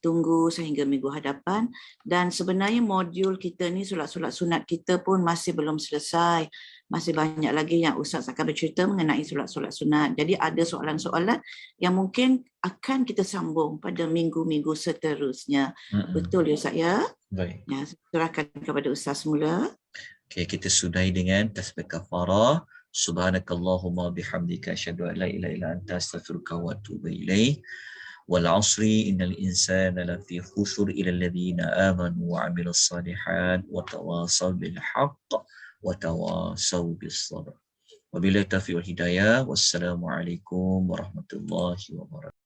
tunggu sehingga minggu hadapan. Dan sebenarnya modul kita ni, solat-solat sunat kita pun masih belum selesai. Masih banyak lagi yang Ustaz akan bercerita mengenai solat-solat sunat. Jadi ada soalan-soalan yang mungkin akan kita sambung pada minggu-minggu seterusnya. Betul ya Ustaz ya? Baik. Ya, serahkan kepada Ustaz semula. Okay, kita sudahi dengan tasbih kafarah. Subhanakallahumma bihamdika asyhadu an la ilaha illa anta astaghfiruka wa atubu ilaik. Wal 'asri innal insana lafi khusr illa alladhina amanu wa 'amilus shalihat wa tawasaw bil haqq wa tawasaw bis sabr. Wabillahi taufiq wal hidayah. Wassalamualaikum warahmatullahi wabarakatuh.